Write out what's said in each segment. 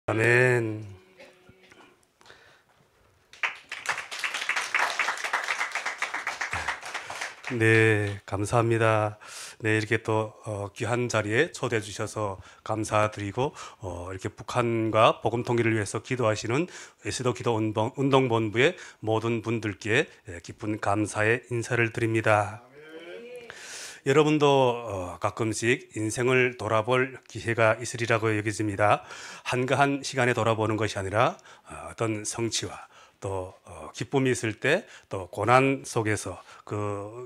아멘. 네, 감사합니다. 네, 이렇게 또 귀한 자리에 초대해 주셔서 감사드리고 이렇게 북한과 복음 통일을 위해서 기도하시는 외세도 기도 운동본부의 모든 분들께 깊은 감사의 인사를 드립니다. 여러분도 가끔씩 인생을 돌아볼 기회가 있으리라고 여겨집니다. 한가한 시간에 돌아보는 것이 아니라 어떤 성취와 또 기쁨이 있을 때 또 고난 속에서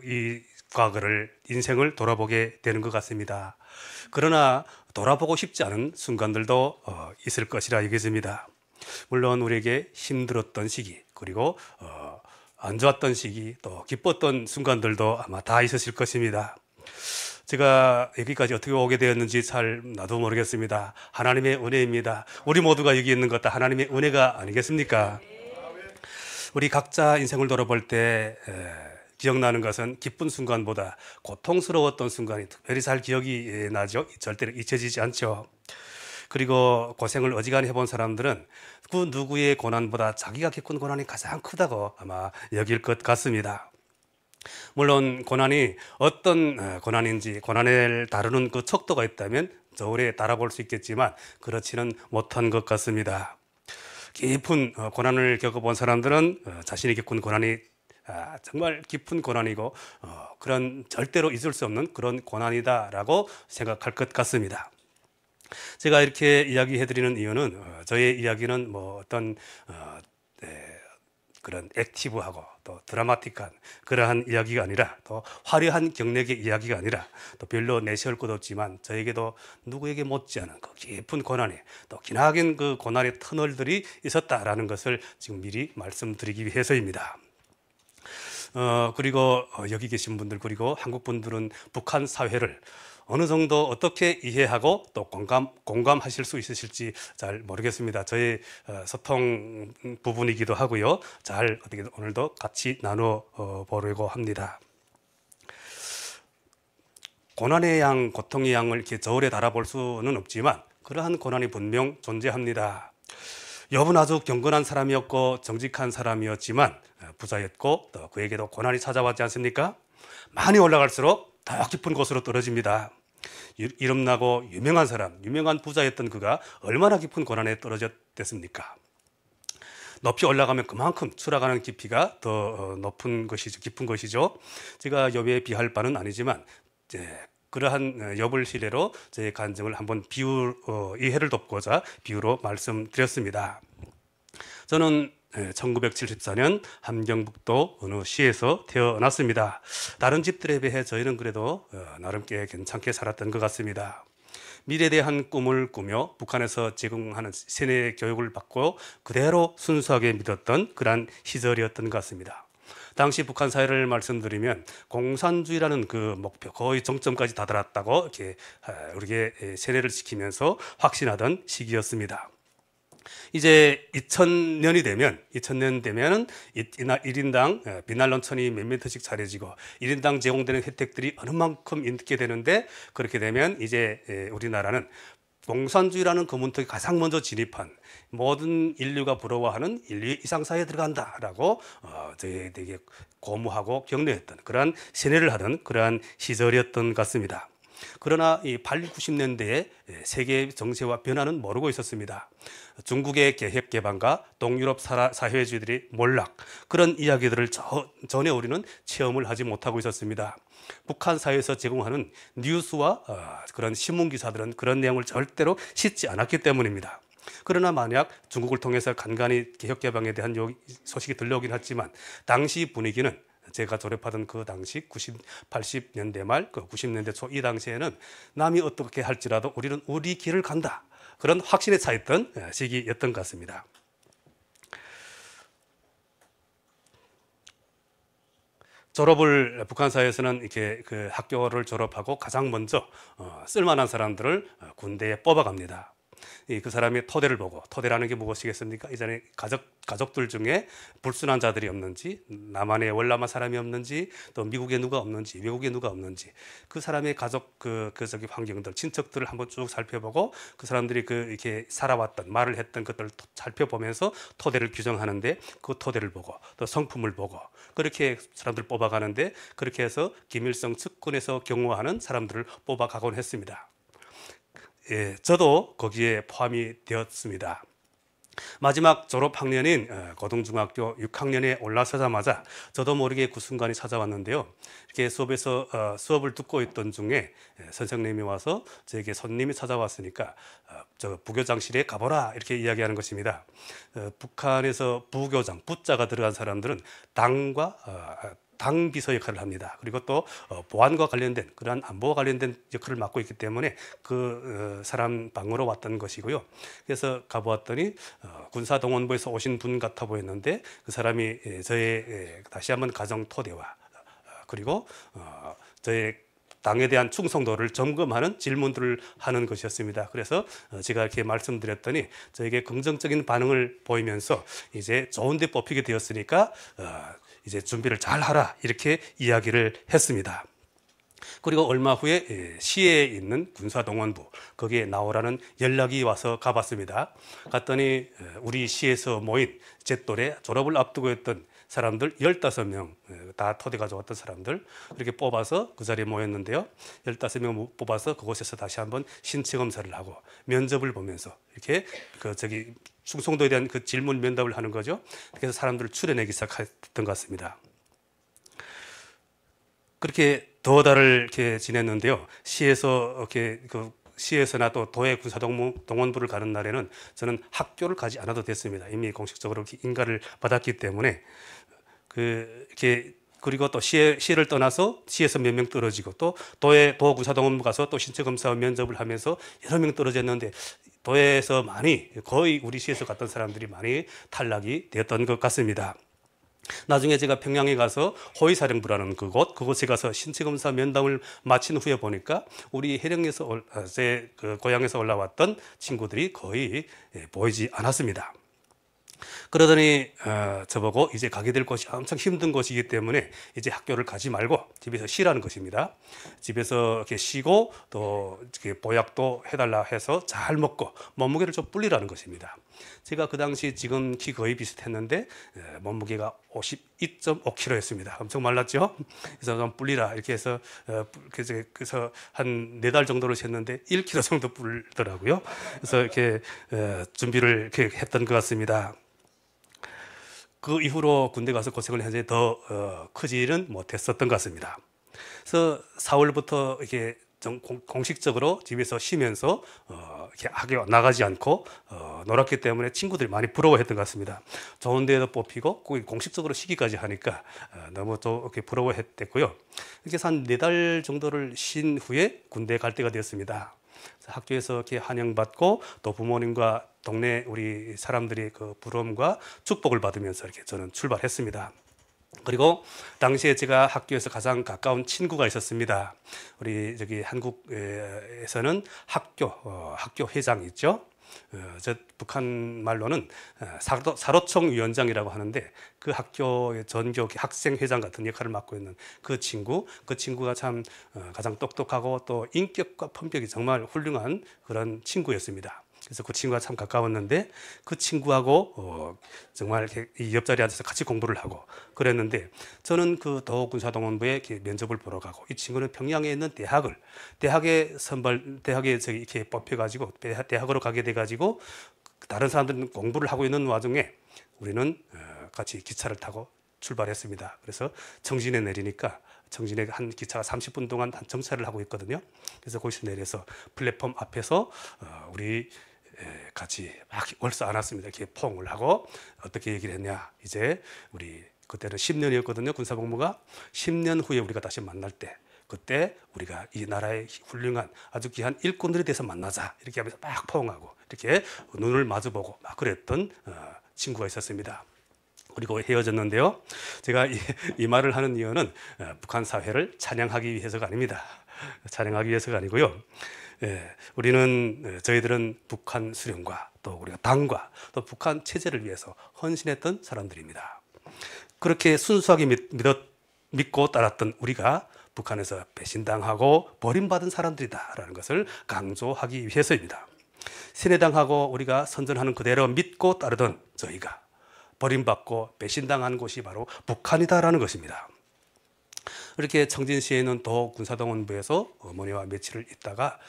이 과거를 인생을 돌아보게 되는 것 같습니다. 그러나 돌아보고 싶지 않은 순간들도 있을 것이라 여겨집니다. 물론 우리에게 힘들었던 시기 그리고 안 좋았던 시기 또 기뻤던 순간들도 아마 다 있으실 것입니다. 제가 여기까지 어떻게 오게 되었는지 잘 나도 모르겠습니다. 하나님의 은혜입니다. 우리 모두가 여기 있는 것 다 하나님의 은혜가 아니겠습니까? 우리 각자 인생을 돌아볼 때 기억나는 것은 기쁜 순간보다 고통스러웠던 순간이 특별히 잘 기억이 나죠. 절대로 잊혀지지 않죠. 그리고 고생을 어지간히 해본 사람들은 그 누구의 고난보다 자기가 겪은 고난이 가장 크다고 아마 여길 것 같습니다. 물론 고난이 어떤 고난인지 고난을 다루는 그 척도가 있다면 저울에 달아볼 수 있겠지만 그렇지는 못한 것 같습니다. 깊은 고난을 겪어본 사람들은 자신이 겪은 고난이 정말 깊은 고난이고 그런 절대로 잊을 수 없는 그런 고난이다라고 생각할 것 같습니다. 제가 이렇게 이야기해드리는 이유는 저의 이야기는 뭐 어떤 그런 액티브하고 또 드라마틱한 그러한 이야기가 아니라 또 화려한 경력의 이야기가 아니라 또 별로 내세울 것 없지만 저에게도 누구에게 못지않은 그 깊은 고난이 또 기나긴 그 고난의 터널들이 있었다라는 것을 지금 미리 말씀드리기 위해서입니다. 그리고 여기 계신 분들 그리고 한국 분들은 북한 사회를 어느 정도 어떻게 이해하고 또 공감하실 수 있으실지 잘 모르겠습니다. 저의 소통 부분이기도 하고요. 잘 어떻게 오늘도 같이 나눠 보려고 합니다. 고난의 양, 고통의 양을 이렇게 저울에 달아볼 수는 없지만 그러한 고난이 분명 존재합니다. 욥은 아주 경건한 사람이었고 정직한 사람이었지만 부자였고 또 그에게도 고난이 찾아왔지 않습니까? 많이 올라갈수록 더 깊은 곳으로 떨어집니다. 이름나고 유명한 사람, 유명한 부자였던 그가 얼마나 깊은 고난에 떨어졌겠습니까? 높이 올라가면 그만큼 추락하는 깊이가 더 높은 것이죠, 깊은 것이죠. 제가 욥에 비할 바는 아니지만 그러한 욥을 시대로 제 간증을 한번 이해를 돕고자 비유로 말씀드렸습니다. 저는 1974년 함경북도 어느 시에서 태어났습니다. 다른 집들에 비해 저희는 그래도 나름 꽤 괜찮게 살았던 것 같습니다. 미래에 대한 꿈을 꾸며 북한에서 제공하는 세뇌 교육을 받고 그대로 순수하게 믿었던 그러한 시절이었던 것 같습니다. 당시 북한 사회를 말씀드리면 공산주의라는 그 목표 거의 정점까지 다다랐다고 이렇게 우리에게 세뇌를 시키면서 확신하던 시기였습니다. 이제 2000년 되면은 1인당 비날 논천이 몇 미터씩 차려지고 1인당 제공되는 혜택들이 어느 만큼 있게 되는데 그렇게 되면 이제 우리나라는 공산주의라는 그 문턱에 가장 먼저 진입한 모든 인류가 부러워하는 인류의 이상사회에 들어간다라고 저희에게 고무하고 격려했던 그러한 세뇌를 하던 그러한 시절이었던 것 같습니다. 그러나 이 80, 90년대에 세계 정세와 변화는 모르고 있었습니다. 중국의 개혁 개방과 동유럽 사회주의들이 몰락 그런 이야기들을 전혀 우리는 체험을 하지 못하고 있었습니다. 북한 사회에서 제공하는 뉴스와 그런 신문 기사들은 그런 내용을 절대로 싣지 않았기 때문입니다. 그러나 만약 중국을 통해서 간간히 개혁 개방에 대한 소식이 들려오긴 했지만 당시 분위기는 제가 졸업하던 그 당시 80년대 말 90년대 초 이 당시에는 남이 어떻게 할지라도 우리는 우리 길을 간다. 그런 확신에 차 있던 시기였던 것 같습니다. 졸업을 북한 사회에서는 이렇게 그 학교를 졸업하고 가장 먼저 쓸만한 사람들을 군대에 뽑아갑니다. 그 사람의 토대를 보고, 토대라는 게 무엇이겠습니까? 이전에 가족들 중에 불순한 자들이 없는지, 남한에 월남한 사람이 없는지, 또 미국에 누가 없는지, 외국에 누가 없는지, 그 사람의 가족 저기 환경들, 친척들을 한번 쭉 살펴보고, 그 사람들이 이렇게 살아왔던, 말을 했던 것들을 살펴보면서 토대를 규정하는데, 그 토대를 보고, 또 성품을 보고, 그렇게 사람들 뽑아가는데, 그렇게 해서 김일성 측근에서 경호하는 사람들을 뽑아가곤 했습니다. 예, 저도 거기에 포함이 되었습니다. 마지막 졸업 학년인 고등중학교 6학년에 올라서자마자 저도 모르게 그 순간이 찾아왔는데요. 이렇게 수업에서 수업을 듣고 있던 중에 선생님이 와서 저에게 손님이 찾아왔으니까 저 부교장실에 가보라 이렇게 이야기하는 것입니다. 북한에서 부교장, 부자가 들어간 사람들은 당 비서 역할을 합니다. 그리고 또 보안과 관련된 그러한 안보와 관련된 역할을 맡고 있기 때문에 그 사람 방으로 왔던 것이고요. 그래서 가보았더니 군사동원부에서 오신 분 같아 보였는데 그 사람이 저의 다시 한번 가정 토대와 그리고 저의 당에 대한 충성도를 점검하는 질문들을 하는 것이었습니다. 그래서 제가 이렇게 말씀드렸더니 저에게 긍정적인 반응을 보이면서 이제 좋은 데 뽑히게 되었으니까 이제 준비를 잘 하라 이렇게 이야기를 했습니다. 그리고 얼마 후에 시에 있는 군사동원부 거기에 나오라는 연락이 와서 가봤습니다. 갔더니 우리 시에서 모인 제 또래 졸업을 앞두고 있던 사람들 15명 다 토대가 좋았던 사람들 이렇게 뽑아서 그 자리에 모였는데요. 15명 뽑아서 그곳에서 다시 한번 신체 검사를 하고 면접을 보면서 이렇게 저기 충성도에 대한 그 질문 면담을 하는 거죠. 그래서 사람들을 추려내기 시작했던 것 같습니다. 그렇게 더 달을 이렇게 지냈는데요. 시에서 이렇게 시에서나 또 도의 군사동원부를 가는 날에는 저는 학교를 가지 않아도 됐습니다. 이미 공식적으로 인가를 받았기 때문에 그리고 또 시를 떠나서 시에서 몇 명 떨어지고 또 도 군사동원부 가서 또 신체 검사와 면접을 하면서 여러 명 떨어졌는데 도에서 거의 우리 시에서 갔던 사람들이 많이 탈락이 되었던 것 같습니다. 나중에 제가 평양에 가서 호위사령부라는 그곳에 가서 신체검사 면담을 마친 후에 보니까 우리 해령에서 제 고향에서 올라왔던 친구들이 거의 보이지 않았습니다. 그러더니 저보고 이제 가게 될 곳이 엄청 힘든 곳이기 때문에 이제 학교를 가지 말고 집에서 쉬라는 것입니다. 집에서 이렇게 쉬고 또 이렇게 보약도 해달라 해서 잘 먹고 몸무게를 좀 불리라는 것입니다. 제가 그 당시 지금 키 거의 비슷했는데 몸무게가 52.5kg였습니다. 엄청 말랐죠? 그래서 좀 불리라 이렇게 해서 그래서 한 4달 정도를 쟀는데 1kg 정도 불더라고요. 그래서 이렇게 준비를 이렇게 했던 것 같습니다. 그 이후로 군대 가서 고생을 해서 더 크지는 못했었던 것 같습니다. 그래서 4월부터 이렇게 좀 공식적으로 집에서 쉬면서 이렇게 학교 나가지 않고 놀았기 때문에 친구들이 많이 부러워했던 것 같습니다. 좋은 데도 뽑히고 공식적으로 쉬기까지 하니까 너무 또 이렇게 부러워했고요. 이렇게 한 4달 정도를 쉰 후에 군대 갈 때가 되었습니다. 학교에서 이렇게 환영받고 또 부모님과 동네 우리 사람들이 그 부러움과 축복을 받으면서 이렇게 저는 출발했습니다. 그리고 당시에 제가 학교에서 가장 가까운 친구가 있었습니다. 우리 저기 한국에서는 학교 회장 있죠. 저 북한 말로는 사로총 위원장이라고 하는데 그 학교의 전교 학생 회장 같은 역할을 맡고 있는 그 친구가 참 가장 똑똑하고 또 인격과 품격이 정말 훌륭한 그런 친구였습니다. 그래서 그 친구가 참 가까웠는데 그 친구하고 정말 이렇게 이 옆자리에 앉아서 같이 공부를 하고 그랬는데 저는 그 도군사동원부에 면접을 보러 가고 이 친구는 평양에 있는 대학에 이렇게 뽑혀가지고 대학으로 가게 돼가지고 다른 사람들은 공부를 하고 있는 와중에 우리는 같이 기차를 타고 출발했습니다. 그래서 청진에 내리니까 청진에 한 기차가 30분 동안 한 정차를 하고 있거든요. 그래서 거기서 내려서 플랫폼 앞에서 우리 같이 막 얼싸 안았습니다. 이렇게 포옹을 하고 어떻게 얘기를 했냐. 이제 우리 그때는 10년이었거든요. 군사복무가 10년 후에 우리가 다시 만날 때 그때 우리가 이 나라의 훌륭한 아주 귀한 일꾼들에 대해서 만나자. 이렇게 하면서 막 포옹하고 이렇게 눈을 마주보고 막 그랬던 친구가 있었습니다. 그리고 헤어졌는데요. 제가 이 말을 하는 이유는 북한 사회를 찬양하기 위해서가 아닙니다. 찬양하기 위해서가 아니고요. 우리는 저희들은 북한 수령과 또 우리가 당과 또 북한 체제를 위해서 헌신했던 사람들입니다. 그렇게 순수하게 믿고 따랐던 우리가 북한에서 배신당하고 버림받은 사람들이다라는 것을 강조하기 위해서입니다. 세뇌당하고 우리가 선전하는 그대로 믿고 따르던 저희가 버림받고 배신당한 곳이 바로 북한이다라는 것입니다. 이렇게 청진시에는 도 군사동원부에서 어머니와 며칠을 있다가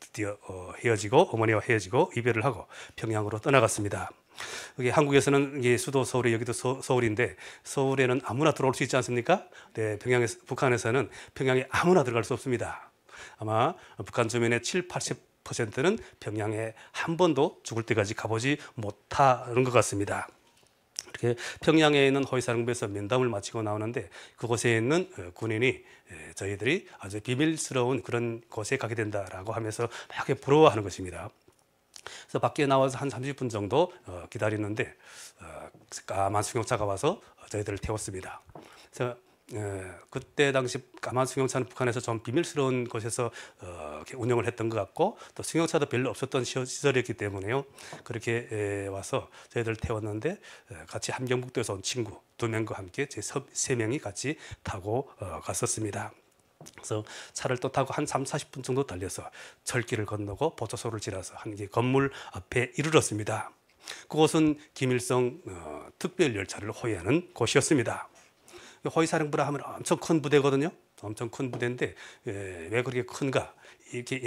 드디어 어머니와 헤어지고 이별을 하고 평양으로 떠나갔습니다. 여기 한국에서는 이게 수도 서울이 여기도 서울인데 서울에는 아무나 들어올 수 있지 않습니까? 네, 북한에서는 평양에 아무나 들어갈 수 없습니다. 아마 북한 주민의 7, 80%는 평양에 한 번도 죽을 때까지 가보지 못하는 것 같습니다. 이렇게 평양에 있는 호위사령부에서 면담을 마치고 나오는데 그곳에 있는 군인이 저희들이 아주 비밀스러운 그런 곳에 가게 된다라고 하면서 막 부러워하는 것입니다. 그래서 밖에 나와서 한 30분 정도 기다리는데 까만 승용차가 와서 저희들을 태웠습니다. 그래서 그때 당시 까만 승용차는 북한에서 좀 비밀스러운 곳에서 운영을 했던 것 같고 또 승용차도 별로 없었던 시절이었기 때문에요. 그렇게 와서 저희들 태웠는데 같이 함경북도에서 온 친구 2명과 함께 제 3명이 같이 타고 갔었습니다. 그래서 차를 또 타고 한 3, 40분 정도 달려서 철길을 건너고 보초소를 지나서 한 개 건물 앞에 이르렀습니다. 그곳은 김일성 특별열차를 호위하는 곳이었습니다. 호위사령부라 하면 엄청 큰 부대거든요. 엄청 큰 부대인데 왜 그렇게 큰가? 이렇게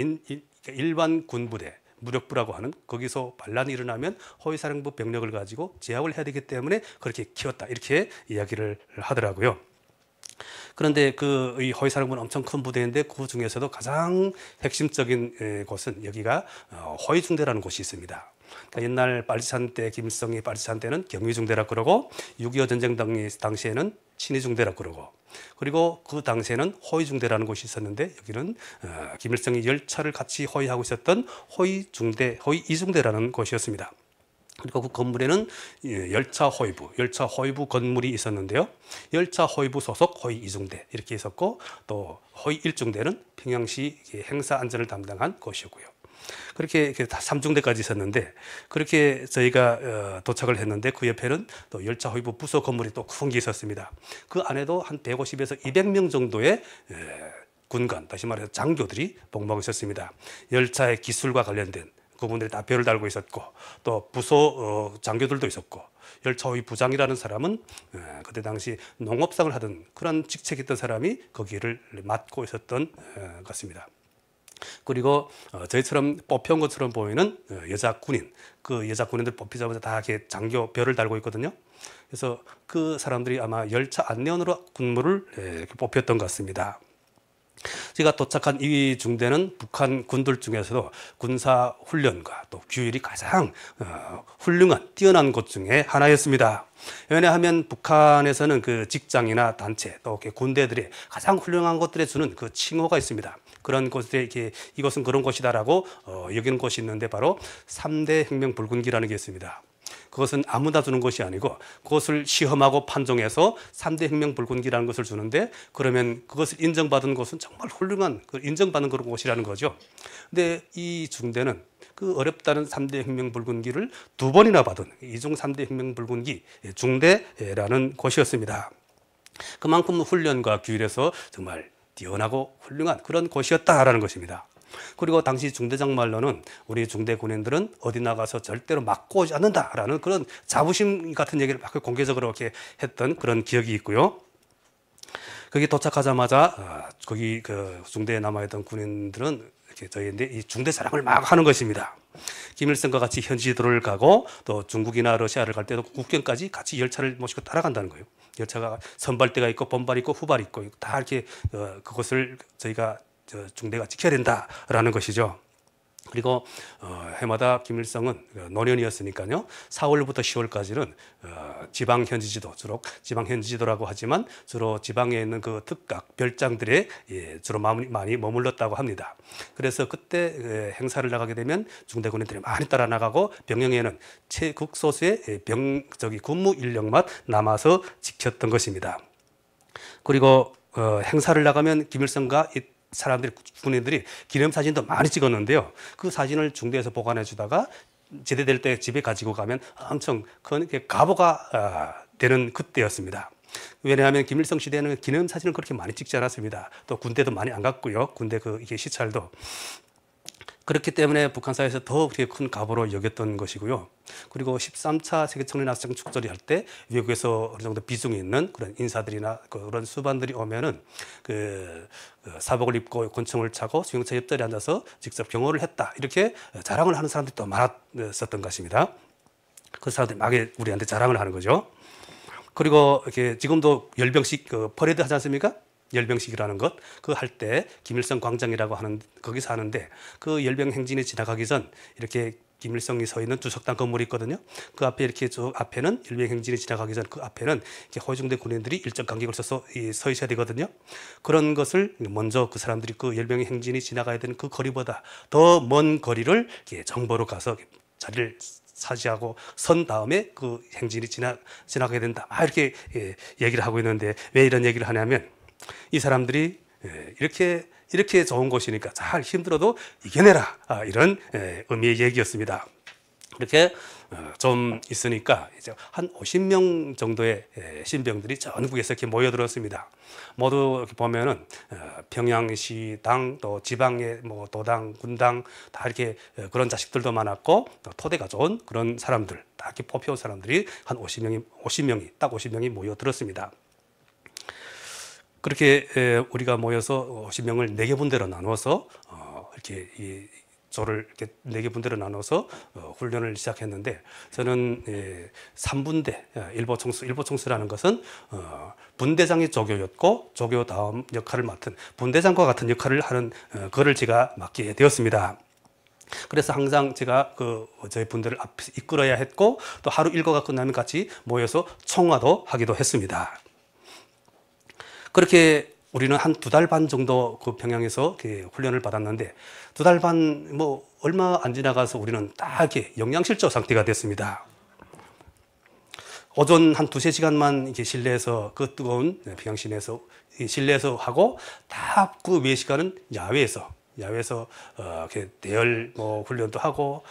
일반 군부대, 무력부라고 하는 거기서 반란이 일어나면 호위사령부 병력을 가지고 제압을 해야 되기 때문에 그렇게 키웠다. 이렇게 이야기를 하더라고요. 그런데 이 호위사령부는 엄청 큰 부대인데 그 중에서도 가장 핵심적인 곳은 여기가 호위중대라는 곳이 있습니다. 그러니까 옛날 빨치산 때 김일성이 빨치산 때는 경위중대라고 그러고 6.25 전쟁 당시에는 친위중대라고 그러고 그리고 그 당시에는 호위중대라는 곳이 있었는데 여기는 김일성이 열차를 같이 호위하고 있었던 호위중대, 호위이중대라는 곳이었습니다. 그리고 그 건물에는 열차 호위부 건물이 있었는데요. 열차 호위부 소속 호위 2중대 이렇게 있었고 또 호위 1중대는 평양시 행사 안전을 담당한 곳이었고요. 그렇게 3중대까지 있었는데 그렇게 저희가 도착을 했는데 그 옆에는 또 열차 호위부 부서 건물이 또 큰 게 있었습니다. 그 안에도 한 150에서 200명 정도의 군관, 다시 말해서 장교들이 복무하고 있었습니다. 열차의 기술과 관련된 그분들이 다 별을 달고 있었고 또 부소 장교들도 있었고 열차 호위 부장이라는 사람은 그때 당시 농업상을 하던 그런 직책이 있던 사람이 거기를 맡고 있었던 것 같습니다. 그리고 저희처럼 뽑혀온 것처럼 보이는 여자 군인, 그 여자 군인들 뽑히자마자 다 이렇게 장교 별을 달고 있거든요. 그래서 그 사람들이 아마 열차 안내원으로 군무를 뽑혔던 것 같습니다. 제가 도착한 이 중대는 북한 군들 중에서도 군사 훈련과 또 규율이 가장 훌륭한 뛰어난 곳 중에 하나였습니다. 왜냐하면 북한에서는 그 직장이나 단체 또 군대들이 가장 훌륭한 것들에 주는 그 칭호가 있습니다. 그런 곳에 이렇게 이것은 그런 곳이다라고 여기는 곳이 있는데 바로 3대 혁명 불군기라는 게 있습니다. 그것은 아무나 주는 것이 아니고 그것을 시험하고 판정해서 3대 혁명 불군기라는 것을 주는데 그러면 그것을 인정받은 곳은 정말 훌륭한 인정받는 그런 곳이라는 거죠. 근데 이 중대는 그 어렵다는 3대 혁명 불군기를 2번이나 받은 이중 3대 혁명 불군기 중대라는 곳이었습니다. 그만큼 훈련과 규율에서 정말 뛰어나고 훌륭한 그런 곳이었다라는 것입니다. 그리고 당시 중대장 말로는 우리 중대 군인들은 어디 나가서 절대로 맞고 오지 않는다라는 그런 자부심 같은 얘기를 막 공개적으로 이렇게 했던 그런 기억이 있고요. 거기 도착하자마자 거기 그 중대에 남아있던 군인들은 이렇게 저희인데 이 중대 자랑을 막 하는 것입니다. 김일성과 같이 현지 지도를 가고 또 중국이나 러시아를 갈 때도 국경까지 같이 열차를 모시고 따라간다는 거예요. 열차가 선발대가 있고 본발 있고 후발 있고 다 이렇게 그것을 저희가 중대가 지켜야 된다라는 것이죠. 그리고 해마다 김일성은 노년이었으니까요. 4월부터 10월까지는 지방 현지지도, 주로 지방 현지지도라고 하지만 주로 지방에 있는 그 특각 별장들에 주로 많이 머물렀다고 합니다. 그래서 그때 행사를 나가게 되면 중대군인들이 많이 따라 나가고 병영에는 최극소수의 군무 인력만 남아서 지켰던 것입니다. 그리고 행사를 나가면 김일성과 사람들이 군인들이 기념사진도 많이 찍었는데요. 그 사진을 중대에서 보관해 주다가 제대될 때 집에 가지고 가면 엄청 큰 가보가 되는 그때였습니다. 왜냐하면 김일성 시대에는 기념사진을 그렇게 많이 찍지 않았습니다. 또 군대도 많이 안 갔고요. 군대 이게 시찰도. 그렇기 때문에 북한 사회에서 더 그렇게 큰 가보로 여겼던 것이고요. 그리고 13차 세계청년학생 축제를 할 때 외국에서 어느 정도 비중이 있는 그런 인사들이나 그런 수반들이 오면은 사복을 입고 권총을 차고 수용차 옆자리에 앉아서 직접 경호를 했다. 이렇게 자랑을 하는 사람들이 또 많았었던 것입니다. 그 사람들이 막 우리한테 자랑을 하는 거죠. 그리고 이렇게 지금도 열병식 퍼레이드 하지 않습니까? 열병식이라는 것, 그 할 때 김일성 광장이라고 하는 거기서 하는데 그 열병 행진이 지나가기 전 이렇게 김일성이 서 있는 주석당 건물이 있거든요. 그 앞에 이렇게 저 앞에는 열병 행진이 지나가기 전 그 앞에는 이렇게 호위중대 군인들이 일정 간격을 서서 서 있어야 되거든요. 그런 것을 먼저 그 사람들이 그 열병 행진이 지나가야 되는 그 거리보다 더 먼 거리를 이렇게 정보로 가서 자리를 차지하고 선 다음에 그 행진이 지나가야 된다. 이렇게 얘기를 하고 있는데 왜 이런 얘기를 하냐면 이 사람들이 이렇게 좋은 곳이니까 잘 힘들어도 이겨내라, 이런 의미의 얘기였습니다. 이렇게 좀 있으니까 이제 한 50명 정도의 신병들이 전국에서 이렇게 모여들었습니다. 모두 이렇게 보면은 평양시 당, 또 지방의 뭐 도당, 군당 다 이렇게 그런 자식들도 많았고 또 토대가 좋은 그런 사람들, 다 이렇게 뽑혀온 사람들이 한 50명이 모여들었습니다. 그렇게 우리가 모여서 50명을 4개 분대로 나눠서 이렇게 조를 이렇게 4개 분대로 나눠서 훈련을 시작했는데 저는 3분대 일보총수라는 것은 분대장이 조교였고 조교 다음 역할을 맡은 분대장과 같은 역할을 하는 그를 제가 맡게 되었습니다. 그래서 항상 제가 저희 분대를 앞에서 이끌어야 했고 또 하루 일과가 끝나면 같이 모여서 총화도 하기도 했습니다. 그렇게 우리는 한 2달 반 정도 그 평양에서 훈련을 받았는데 2달 반 뭐 얼마 안 지나가서 우리는 딱 이렇게 영양실조 상태가 됐습니다. 오전 한 2-3시간만 이렇게 실내에서 그 뜨거운 평양 시내에서 실내에서 하고 다 그 외 시간은 야외에서 대열 뭐 훈련도 하고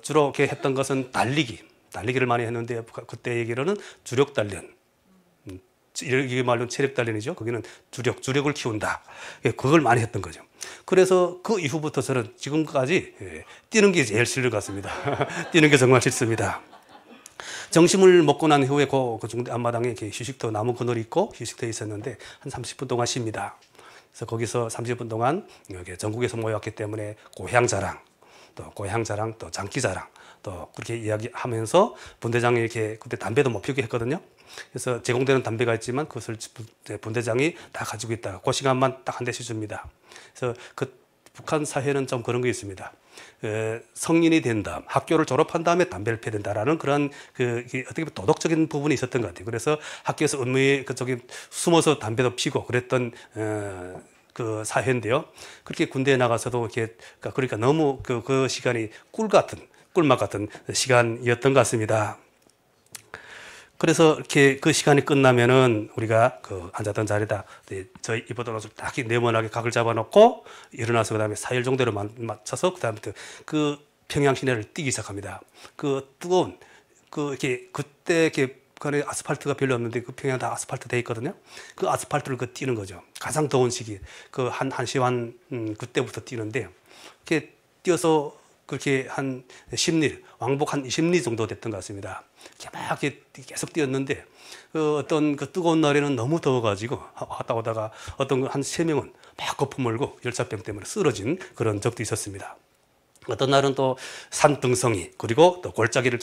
주로 이렇게 했던 것은 달리기를 많이 했는데 그때 얘기로는 주력 단련. 이게 말로 체력 단련이죠. 거기는 주력을 키운다. 그걸 많이 했던 거죠. 그래서 그 이후부터 저는 지금까지 뛰는 게 제일 싫은 것 같습니다. 뛰는 게 정말 싫습니다. 점심을 먹고 난 후에 그 중대 앞마당에 이렇게 휴식터 나무 그늘이 있고 휴식터에 있었는데 한 30분 동안 쉽니다. 그래서 거기서 30분 동안 전국에서 모였기 때문에 고향 자랑, 또 장기 자랑, 또 그렇게 이야기하면서 분대장이 이렇게 그때 담배도 못 피우게 했거든요. 그래서 제공되는 담배가 있지만 그것을 분대장이 다 가지고 있다가 그 시간만 딱 한 대씩 줍니다. 그래서 북한 사회는 좀 그런 게 있습니다. 성인이 된 다음 학교를 졸업한 다음에 담배를 피워야 된다라는 그런 어떻게 보면 도덕적인 부분이 있었던 것 같아요. 그래서 학교에서 업무에 그쪽에 숨어서 담배도 피고 그랬던 그 사회인데요. 그렇게 군대에 나가서도 그러니까 너무 그 시간이 꿀맛 같은 시간이었던 것 같습니다. 그래서 이렇게 그 시간이 끝나면은 우리가 앉았던 자리에다 저희 입었던 옷을 딱 네모나게 각을 잡아놓고 일어나서 그다음에 4일 정도로 맞춰서 그다음부터 그 평양 시내를 뛰기 시작합니다. 그 뜨거운 그때 북한에 아스팔트가 별로 없는데 그 평양 다 아스팔트 돼 있거든요. 그 아스팔트를 뛰는 거죠. 가장 더운 시기 한 시간 그때부터 뛰는데 이렇게 뛰어서 그렇게 한 10리, 왕복 한 20리 정도 됐던 것 같습니다. 이렇게 계속 뛰었는데 어떤 뜨거운 날에는 너무 더워가지고 왔다 오다가 어떤 한 3명은 막 거품 물고 열차병 때문에 쓰러진 그런 적도 있었습니다. 어떤 날은 또 산등성이 그리고 또 골짜기를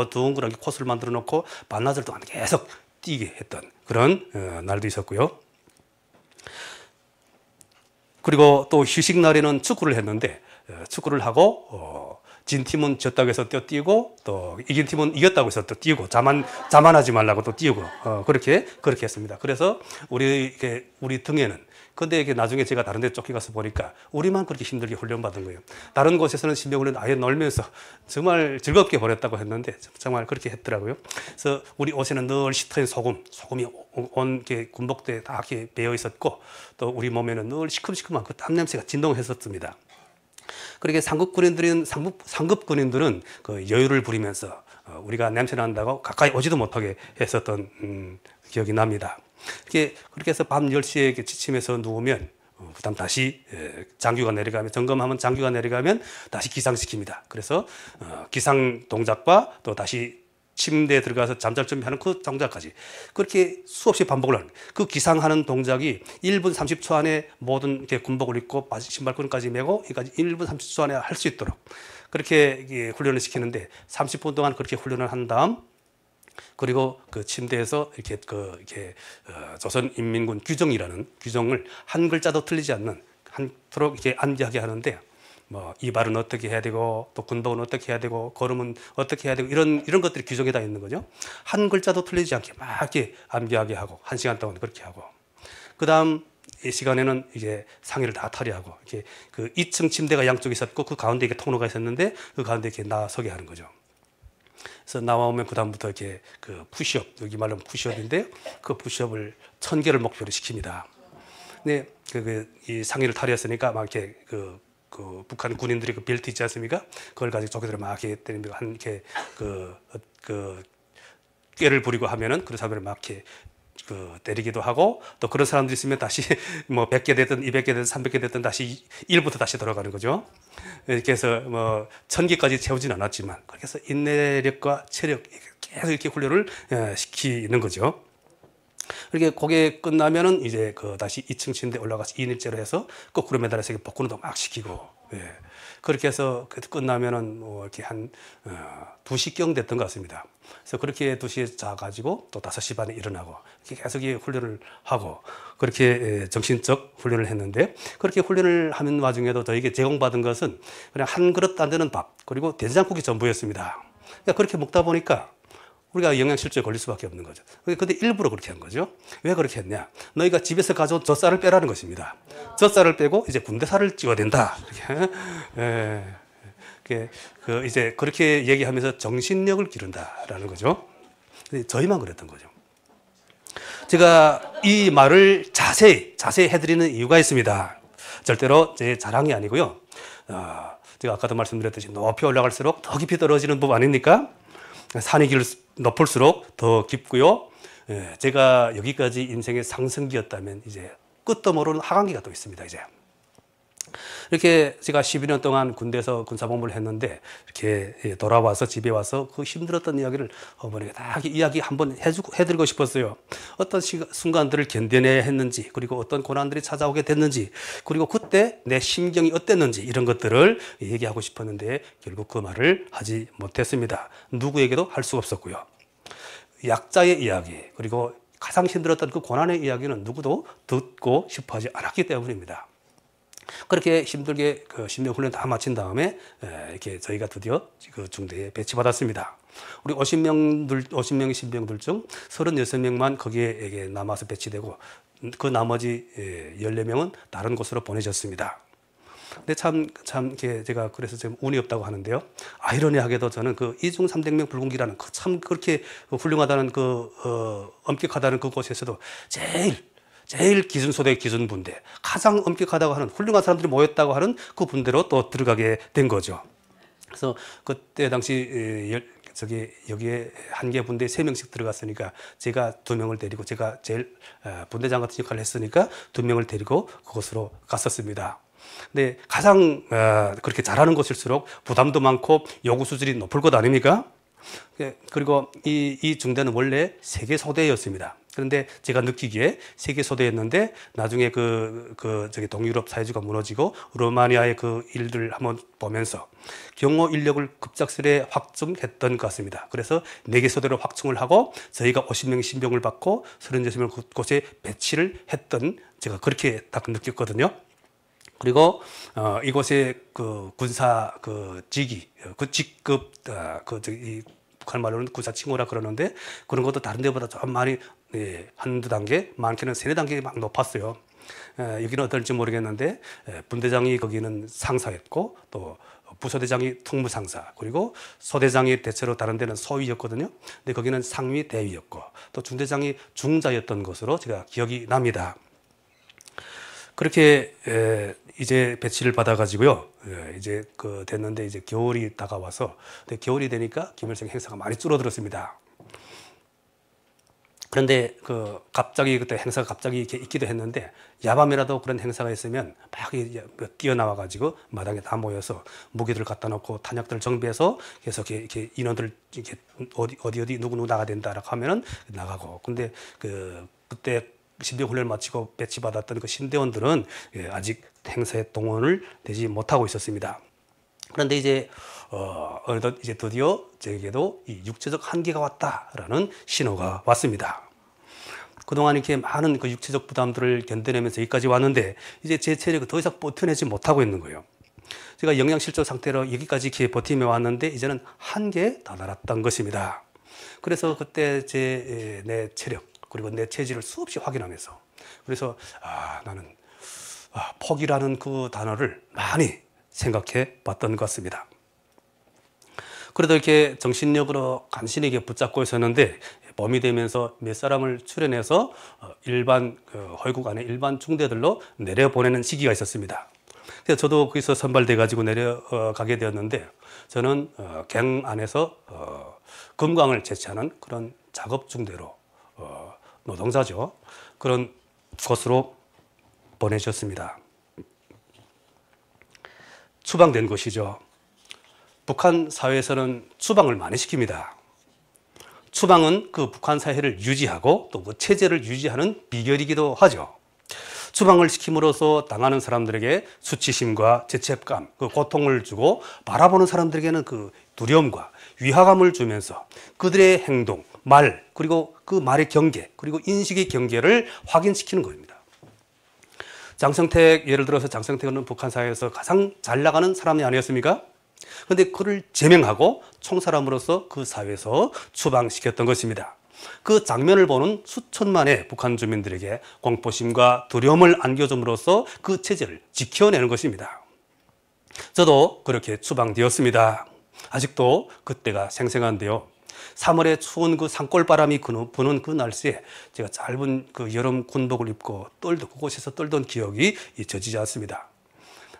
둥그렇게 코스를 만들어 놓고 반나절 동안 계속 뛰게 했던 그런 날도 있었고요. 그리고 또 휴식 날에는 축구를 했는데 축구를 하고 진 팀은 졌다고 해서 또 뛰고 또 이긴 팀은 이겼다고 해서 또 뛰고 자만하지 말라고 또 뛰고 그렇게 했습니다. 그래서 우리 등에는 근데 이게 나중에 제가 다른 데 쫓겨가서 보니까 우리만 그렇게 힘들게 훈련받은 거예요. 다른 곳에서는 신병훈련 아예 놀면서 정말 즐겁게 보냈다고 했는데 정말 그렇게 했더라고요. 그래서 우리 옷에는 늘 짙은 소금이 온 군복대에 다 이렇게 배어 있었고 또 우리 몸에는 늘 시큼시큼한 그 땀 냄새가 진동했었습니다. 그렇게 상급 군인들은 그 여유를 부리면서 우리가 냄새 난다고 가까이 오지도 못하게 했었던 기억이 납니다. 그렇게 해서 밤 10시에 지침해서 누우면 그다음 다시 장교가 내려가면 점검하면 장교가 내려가면 다시 기상시킵니다. 그래서 기상 동작과 또 다시 침대에 들어가서 잠잘 준비하는 그 동작까지 그렇게 수없이 반복을 하는 그 기상하는 동작이 1분 30초 안에 모든 군복을 입고 신발끈까지 메고 여기까지 1분 30초 안에 할 수 있도록 그렇게 훈련을 시키는데 30분 동안 그렇게 훈련을 한 다음 그리고 그 침대에서 이렇게 조선인민군 규정이라는 규정을 한 글자도 틀리지 않는 한토록 이렇게 암기하게 하는데 뭐 이발은 어떻게 해야 되고 또 군복은 어떻게 해야 되고 걸음은 어떻게 해야 되고 이런 것들이 규정에 다 있는 거죠. 한 글자도 틀리지 않게 막 이렇게 암기하게 하고 1시간 동안 그렇게 하고 그다음 이 시간에는 이제 상의를 다 탈의하고 이렇게 그 2층 침대가 양쪽에 있었고 그 가운데 이렇게 통로가 있었는데 그 가운데 이렇게 나서게 하는 거죠. 그래서 나와오면 그 다음부터 이렇게 그 푸시업 여기 말하면 푸시업인데요. 그 푸시업을 1000개를 목표로 시킵니다. 근데 이 상의를 탈의했으니까 막 이렇게 그 북한 군인들이 그 벨트 있지 않습니까? 그걸 가지고 조개들을 막 이렇게 때리면 한 이렇게 꾀를 부리고 하면은 그런 사람을 막 이렇게 때리기도 하고 또 그런 사람들이 있으면 다시 뭐 100개 됐든 200개 됐든 300개 됐든 다시 1부터 다시 돌아가는 거죠. 이렇게 해서 뭐 1000개까지 채우진 않았지만 그렇게 해서 인내력과 체력 계속 이렇게 훈련을 시키는 거죠. 이렇게 그게 끝나면은 이제 다시 2층 침대 올라가서 2인일제로 해서 거꾸로 매달아서 복근도 막 시키고 그렇게 해서 끝나면은 뭐 이렇게 한 2시경 됐던 것 같습니다. 그래서 그렇게 2시에 자가지고 또 5시 반에 일어나고 이렇게 계속 훈련을 하고 그렇게 정신적 훈련을 했는데 그렇게 훈련을 하는 와중에도 저에게 제공받은 것은 그냥 한 그릇 안 되는 밥 그리고 된장국이 전부였습니다. 그러니까 그렇게 먹다 보니까 우리가 영양실조에 걸릴 수밖에 없는 거죠. 근데 일부러 그렇게 한 거죠. 왜 그렇게 했냐? 너희가 집에서 가져온 젖살을 빼라는 것입니다. 젖살을 빼고 이제 군대살을 찍어야 된다. 이제 그렇게 얘기하면서 정신력을 기른다라는 거죠. 근데 저희만 그랬던 거죠. 제가 이 말을 자세히 해드리는 이유가 있습니다. 절대로 제 자랑이 아니고요. 제가 아까도 말씀드렸듯이 높이 올라갈수록 더 깊이 떨어지는 법 아닙니까? 산이 높을수록 더 깊고요. 제가 여기까지 인생의 상승기였다면 이제 끝도 모르는 하강기가 또 있습니다. 이제 이렇게 제가 12년 동안 군대에서 군사복무를 했는데 이렇게 돌아와서 집에 와서 그 힘들었던 이야기를 어머니가 다 이야기 한번 해드리고 싶었어요. 어떤 순간들을 견뎌내야 했는지 그리고 어떤 고난들이 찾아오게 됐는지 그리고 그때 내 심경이 어땠는지 이런 것들을 얘기하고 싶었는데 결국 그 말을 하지 못했습니다. 누구에게도 할 수가 없었고요. 약자의 이야기 그리고 가장 힘들었던 그 고난의 이야기는 누구도 듣고 싶어하지 않았기 때문입니다. 그렇게 힘들게 신병 훈련 다 마친 다음에 이렇게 저희가 드디어 그 중대에 배치받았습니다. 우리 50명의 신병들 중 36명만 거기에 남아서 배치되고 그 나머지 14명은 다른 곳으로 보내졌습니다. 근데 참 제가 그래서 좀 운이 없다고 하는데요. 아이러니하게도 저는 그 이중 삼대명 불군기라는 참 그렇게 훌륭하다는 엄격하다는 그곳에서도 제일 기준소대 기준분대 가장 엄격하다고 하는 훌륭한 사람들이 모였다고 하는 그 분대로 또 들어가게 된 거죠. 그래서 그때 당시 여기에 한 개 분대에 3명씩 들어갔으니까 제가 2명을 데리고 제가 제일 분대장 같은 역할을 했으니까 2명을 데리고 그곳으로 갔었습니다. 근데 가장 그렇게 잘하는 곳일수록 부담도 많고 요구 수준이 높을 것 아닙니까? 그리고 이 중대는 원래 3개 소대였습니다. 그런데 제가 느끼기에 3개 소대였는데 나중에 동유럽 사회주의가 무너지고 루마니아의 그 일들을 한번 보면서 경호 인력을 급작스레 확충했던 것 같습니다. 그래서 4개 소대로 확충을 하고 저희가 50명의 신병을 받고 36명을 그곳에 배치를 했던 제가 그렇게 딱 느꼈거든요. 그리고 이곳의 그 군사 직위, 직급 이 북한 말로는 군사칭호라 그러는데 그런 것도 다른 데보다 좀 많이 한두 단계, 많게는 3-4단계 막 높았어요. 여기는 어떨지 모르겠는데 분대장이 거기는 상사였고 또 부소대장이 통무상사, 그리고 소대장이 대체로 다른 데는 소위였거든요. 근데 거기는 상위 대위였고 또 중대장이 중자였던 것으로 제가 기억이 납니다. 그렇게 이제 배치를 받아가지고요. 이제 됐는데 이제 겨울이 다가와서, 근데 겨울이 되니까 김일성 행사가 많이 줄어들었습니다. 그런데 갑자기 그때 행사가 갑자기 이렇게 있기도 했는데, 야밤이라도 그런 행사가 있으면 막 뛰어나와가지고 마당에 다 모여서 무기들 갖다 놓고 탄약들 정비해서 계속 이렇게 인원들 이렇게 어디 누구 나가야 된다라고 하면은 나가고. 근데 그때 신병 훈련을 마치고 배치받았던 그 신대원들은 아직 행사에 동원을 되지 못하고 있었습니다. 그런데 이제 어느덧 이제 드디어 저에게도 이 육체적 한계가 왔다라는 신호가 왔습니다. 그동안 이렇게 많은 그 육체적 부담들을 견뎌내면서 여기까지 왔는데 이제 제 체력이 더 이상 버텨내지 못하고 있는 거예요. 제가 영양실조 상태로 여기까지 이렇게 버티며 왔는데 이제는 한계에 다다랐던 것입니다. 그래서 그때 내 체력 그리고 내 체질을 수없이 확인하면서, 그래서 나는 포기라는 그 단어를 많이 생각해 봤던 것 같습니다. 그래도 이렇게 정신력으로 간신히 붙잡고 있었는데 봄이 되면서 몇 사람을 출연해서 일반 허위국 안에 일반 중대들로 내려보내는 시기가 있었습니다. 그래서 저도 거기서 선발돼 가지고 내려가게 되었는데, 저는 갱 안에서 금광을 채취하는 그런 작업 중대로 노동자죠. 그런 곳으로 보내셨습니다. 추방된 곳이죠. 북한 사회에서는 추방을 많이 시킵니다. 추방은 그 북한 사회를 유지하고 또 그 체제를 유지하는 비결이기도 하죠. 추방을 시킴으로써 당하는 사람들에게 수치심과 죄책감, 그 고통을 주고 바라보는 사람들에게는 그 두려움과 위화감을 주면서 그들의 행동, 말, 그리고 그 말의 경계, 그리고 인식의 경계를 확인시키는 겁니다. 장성택, 예를 들어서 장성택은 북한 사회에서 가장 잘 나가는 사람이 아니었습니까? 그런데 그를 제명하고 총사람으로서 그 사회에서 추방시켰던 것입니다. 그 장면을 보는 수천만의 북한 주민들에게 공포심과 두려움을 안겨줌으로써 그 체제를 지켜내는 것입니다. 저도 그렇게 추방되었습니다. 아직도 그때가 생생한데요. 3월에 추운 그 산골바람이 부는 그 날씨에 제가 짧은 그 여름 군복을 입고 그곳에서 떨던 기억이 잊혀지지 않습니다.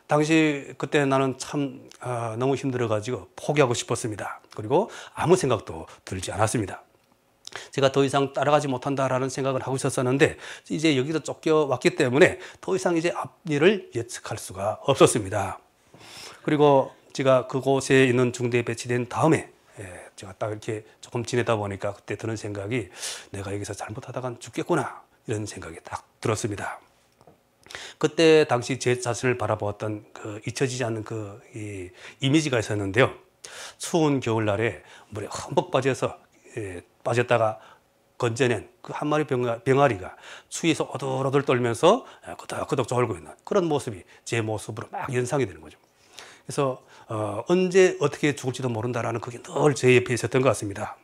당시 그때 나는 참 너무 힘들어가지고 포기하고 싶었습니다. 그리고 아무 생각도 들지 않았습니다. 제가 더 이상 따라가지 못한다라는 생각을 하고 있었는데 이제 여기서 쫓겨왔기 때문에 더 이상 이제 앞일을 예측할 수가 없었습니다. 그리고 제가 그곳에 있는 중대에 배치된 다음에 제가 딱 이렇게 조금 지내다 보니까 그때 드는 생각이, 내가 여기서 잘못하다간 죽겠구나, 이런 생각이 딱 들었습니다. 그때 당시 제 자신을 바라보았던 그 잊혀지지 않는 그 이미지가 있었는데요. 추운 겨울날에 물에 흠뻑 빠졌다가 건져낸 그 한 마리 병아리가 추위에서 오돌오돌 떨면서 끄덕끄덕 졸고 있는 그런 모습이 제 모습으로 막 연상이 되는 거죠. 그래서 언제 어떻게 죽을지도 모른다라는 그게 늘 제 옆에 있었던 것 같습니다.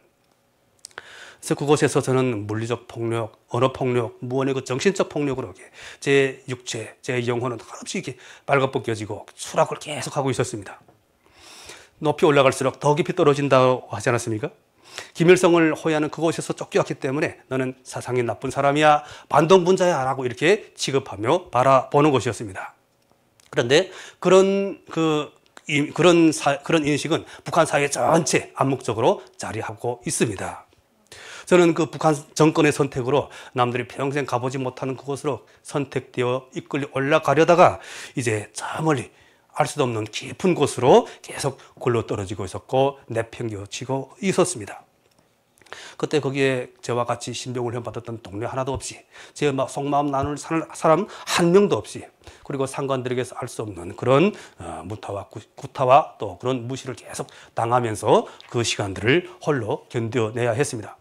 그래서 그곳에서 저는 물리적 폭력, 언어 폭력, 무언의 그 정신적 폭력으로 제 육체, 제 영혼은 한없이 이렇게 빨갛벗겨지고 추락을 계속하고 있었습니다. 높이 올라갈수록 더 깊이 떨어진다고 하지 않았습니까? 김일성을 호위하는 그곳에서 쫓겨왔기 때문에 너는 사상이 나쁜 사람이야, 반동분자야 라고 이렇게 취급하며 바라보는 것이었습니다. 그런데 그런 인식은 북한 사회 전체 암묵적으로 자리하고 있습니다. 저는 그 북한 정권의 선택으로 남들이 평생 가보지 못하는 그곳으로 선택되어 이끌려 올라가려다가 이제 저 멀리 알 수도 없는 깊은 곳으로 계속 굴러떨어지고 있었고 내팽겨치고 있었습니다. 그때 거기에 저와 같이 신병훈련 받았던 동료 하나도 없이, 제 속마음 나눌 사람 한 명도 없이, 그리고 상관들에게서 알 수 없는 그런 구타와 또 그런 무시를 계속 당하면서 그 시간들을 홀로 견뎌내야 했습니다.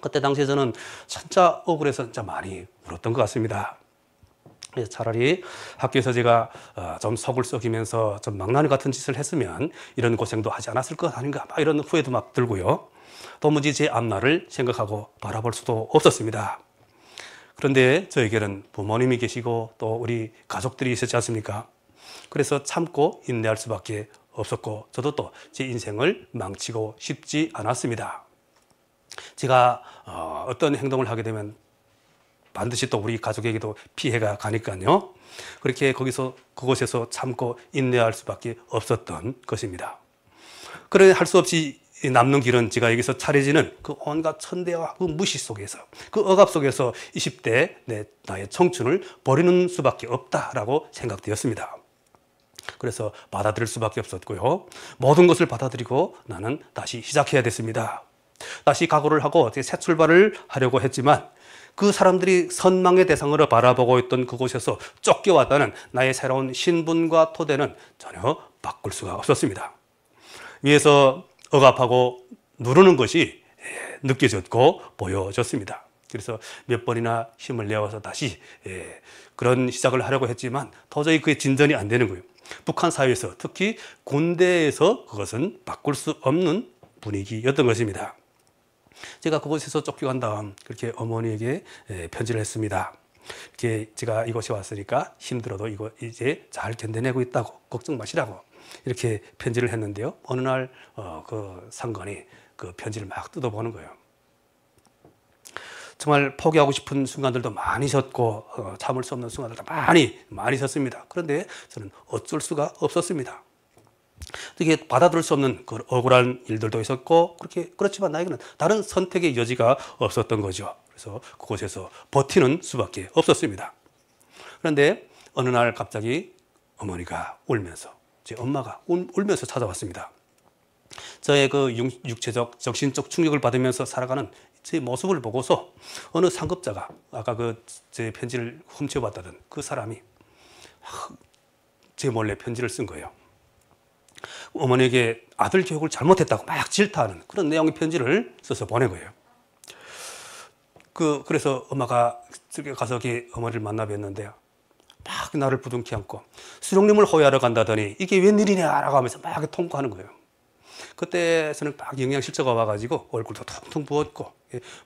그때 당시에 저는 진짜 억울해서 진짜 많이 울었던 것 같습니다. 그래서 차라리 학교에서 제가 좀 속을 썩이면서 좀 망나니 같은 짓을 했으면 이런 고생도 하지 않았을 것 아닌가, 막 이런 후회도 막 들고요. 도무지 제 앞날을 생각하고 바라볼 수도 없었습니다. 그런데 저에게는 부모님이 계시고 또 우리 가족들이 있었지 않습니까? 그래서 참고 인내할 수밖에 없었고 저도 또 제 인생을 망치고 싶지 않았습니다. 제가 어떤 행동을 하게 되면 반드시 또 우리 가족에게도 피해가 가니까요. 그렇게 그곳에서 참고 인내할 수밖에 없었던 것입니다. 그래 할 수 없이 남는 길은 제가 여기서 차려지는 그 온갖 천대와 그 무시 속에서 그 억압 속에서 20대 나의 청춘을 버리는 수밖에 없다라고 생각되었습니다. 그래서 받아들일 수밖에 없었고요. 모든 것을 받아들이고 나는 다시 시작해야 됐습니다. 다시 각오를 하고 새 출발을 하려고 했지만 그 사람들이 선망의 대상으로 바라보고 있던 그곳에서 쫓겨왔다는 나의 새로운 신분과 토대는 전혀 바꿀 수가 없었습니다. 위에서 억압하고 누르는 것이 느껴졌고 보여졌습니다. 그래서 몇 번이나 힘을 내어서 다시 그런 시작을 하려고 했지만 도저히 그게 진전이 안 되는 거예요. 북한 사회에서 특히 군대에서 그것은 바꿀 수 없는 분위기였던 것입니다. 제가 그곳에서 쫓겨간 다음 그렇게 어머니에게 편지를 했습니다. 이렇게 제가 이곳에 왔으니까 힘들어도 이거 이제 잘 견뎌내고 있다고 걱정 마시라고 이렇게 편지를 했는데요. 어느 날 그 상관이 그 편지를 막 뜯어보는 거예요. 정말 포기하고 싶은 순간들도 많이 있었고 참을 수 없는 순간들도 많이 있었습니다. 그런데 저는 어쩔 수가 없었습니다. 이게 받아들일 수 없는 그 억울한 일들도 있었고 그렇지만 나에게는 다른 선택의 여지가 없었던 거죠. 그래서 그곳에서 버티는 수밖에 없었습니다. 그런데 어느 날 갑자기 어머니가 울면서 제 엄마가 울면서 찾아왔습니다. 저의 그 육체적 정신적 충격을 받으면서 살아가는 제 모습을 보고서 어느 상급자가 아까 그 제 편지를 훔쳐봤다던 그 사람이 제 몰래 편지를 쓴 거예요. 어머니에게 아들 교육을 잘못했다고 막 질타하는 그런 내용의 편지를 써서 보낸 거예요. 그래서 엄마가 가서 어머니를 만나 뵀는데 막 나를 부둥켜 안고 수령님을 호위하러 간다더니 이게 웬일이냐라고 하면서 막 통과하는 거예요. 그때서는 막 영양실조가 와가지고 얼굴도 퉁퉁 부었고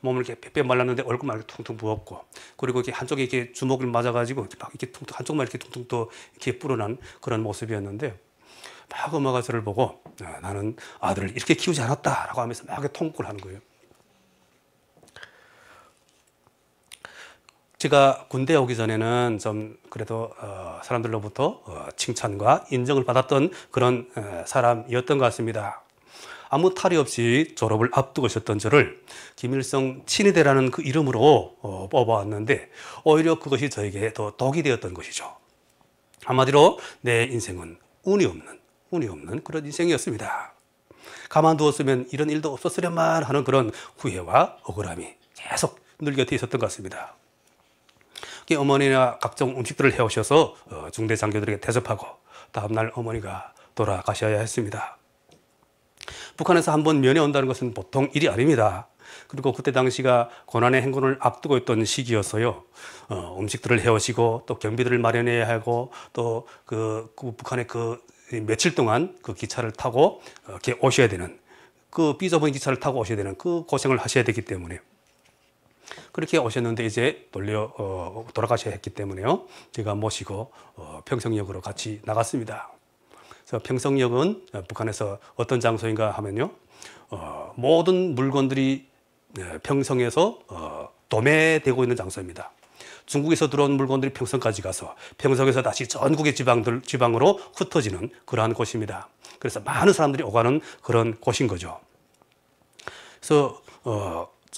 몸을 이렇게 빼빼 말랐는데 얼굴만 이렇게 퉁퉁 부었고 그리고 이렇게 한쪽에 이렇게 주먹을 맞아가지고 막 이렇게 퉁퉁 한쪽만 이렇게 퉁퉁 또 이렇게 불어난 그런 모습이었는데 막 엄마가 저를 보고 나는 아들을 이렇게 키우지 않았다라고 하면서 막 통곡을 하는 거예요. 제가 군대에 오기 전에는 좀 그래도 사람들로부터 칭찬과 인정을 받았던 그런 사람이었던 것 같습니다. 아무 탈이 없이 졸업을 앞두고 있었던 저를 김일성 친위대라는 그 이름으로 뽑아왔는데 오히려 그것이 저에게 더 독이 되었던 것이죠. 한마디로 내 인생은 운이 없는 그런 인생이었습니다. 가만두었으면 이런 일도 없었으련만 하는 그런 후회와 억울함이 계속 늘 곁에 있었던 것 같습니다. 어머니나 각종 음식들을 해오셔서 중대 장교들에게 대접하고 다음날 어머니가 돌아가셔야 했습니다. 북한에서 한번 면회 온다는 것은 보통 일이 아닙니다. 그리고 그때 당시가 고난의 행군을 앞두고 있던 시기였어요. 음식들을 해오시고 또 경비들을 마련해야 하고 또 북한의 며칠 동안 그 기차를 타고 이렇게 오셔야 되는 그 삐좁은 기차를 타고 오셔야 되는 그 고생을 하셔야 되기 때문에 그렇게 오셨는데 이제 돌아가셔야 했기 때문에요. 제가 모시고 평성역으로 같이 나갔습니다. 그래서 평성역은 북한에서 어떤 장소인가 하면요. 모든 물건들이 평성에서 도매되고 있는 장소입니다. 중국에서 들어온 물건들이 평성까지 가서 평성에서 다시 전국의 지방으로 흩어지는 그러한 곳입니다. 그래서 많은 사람들이 오가는 그런 곳인 거죠. 그래서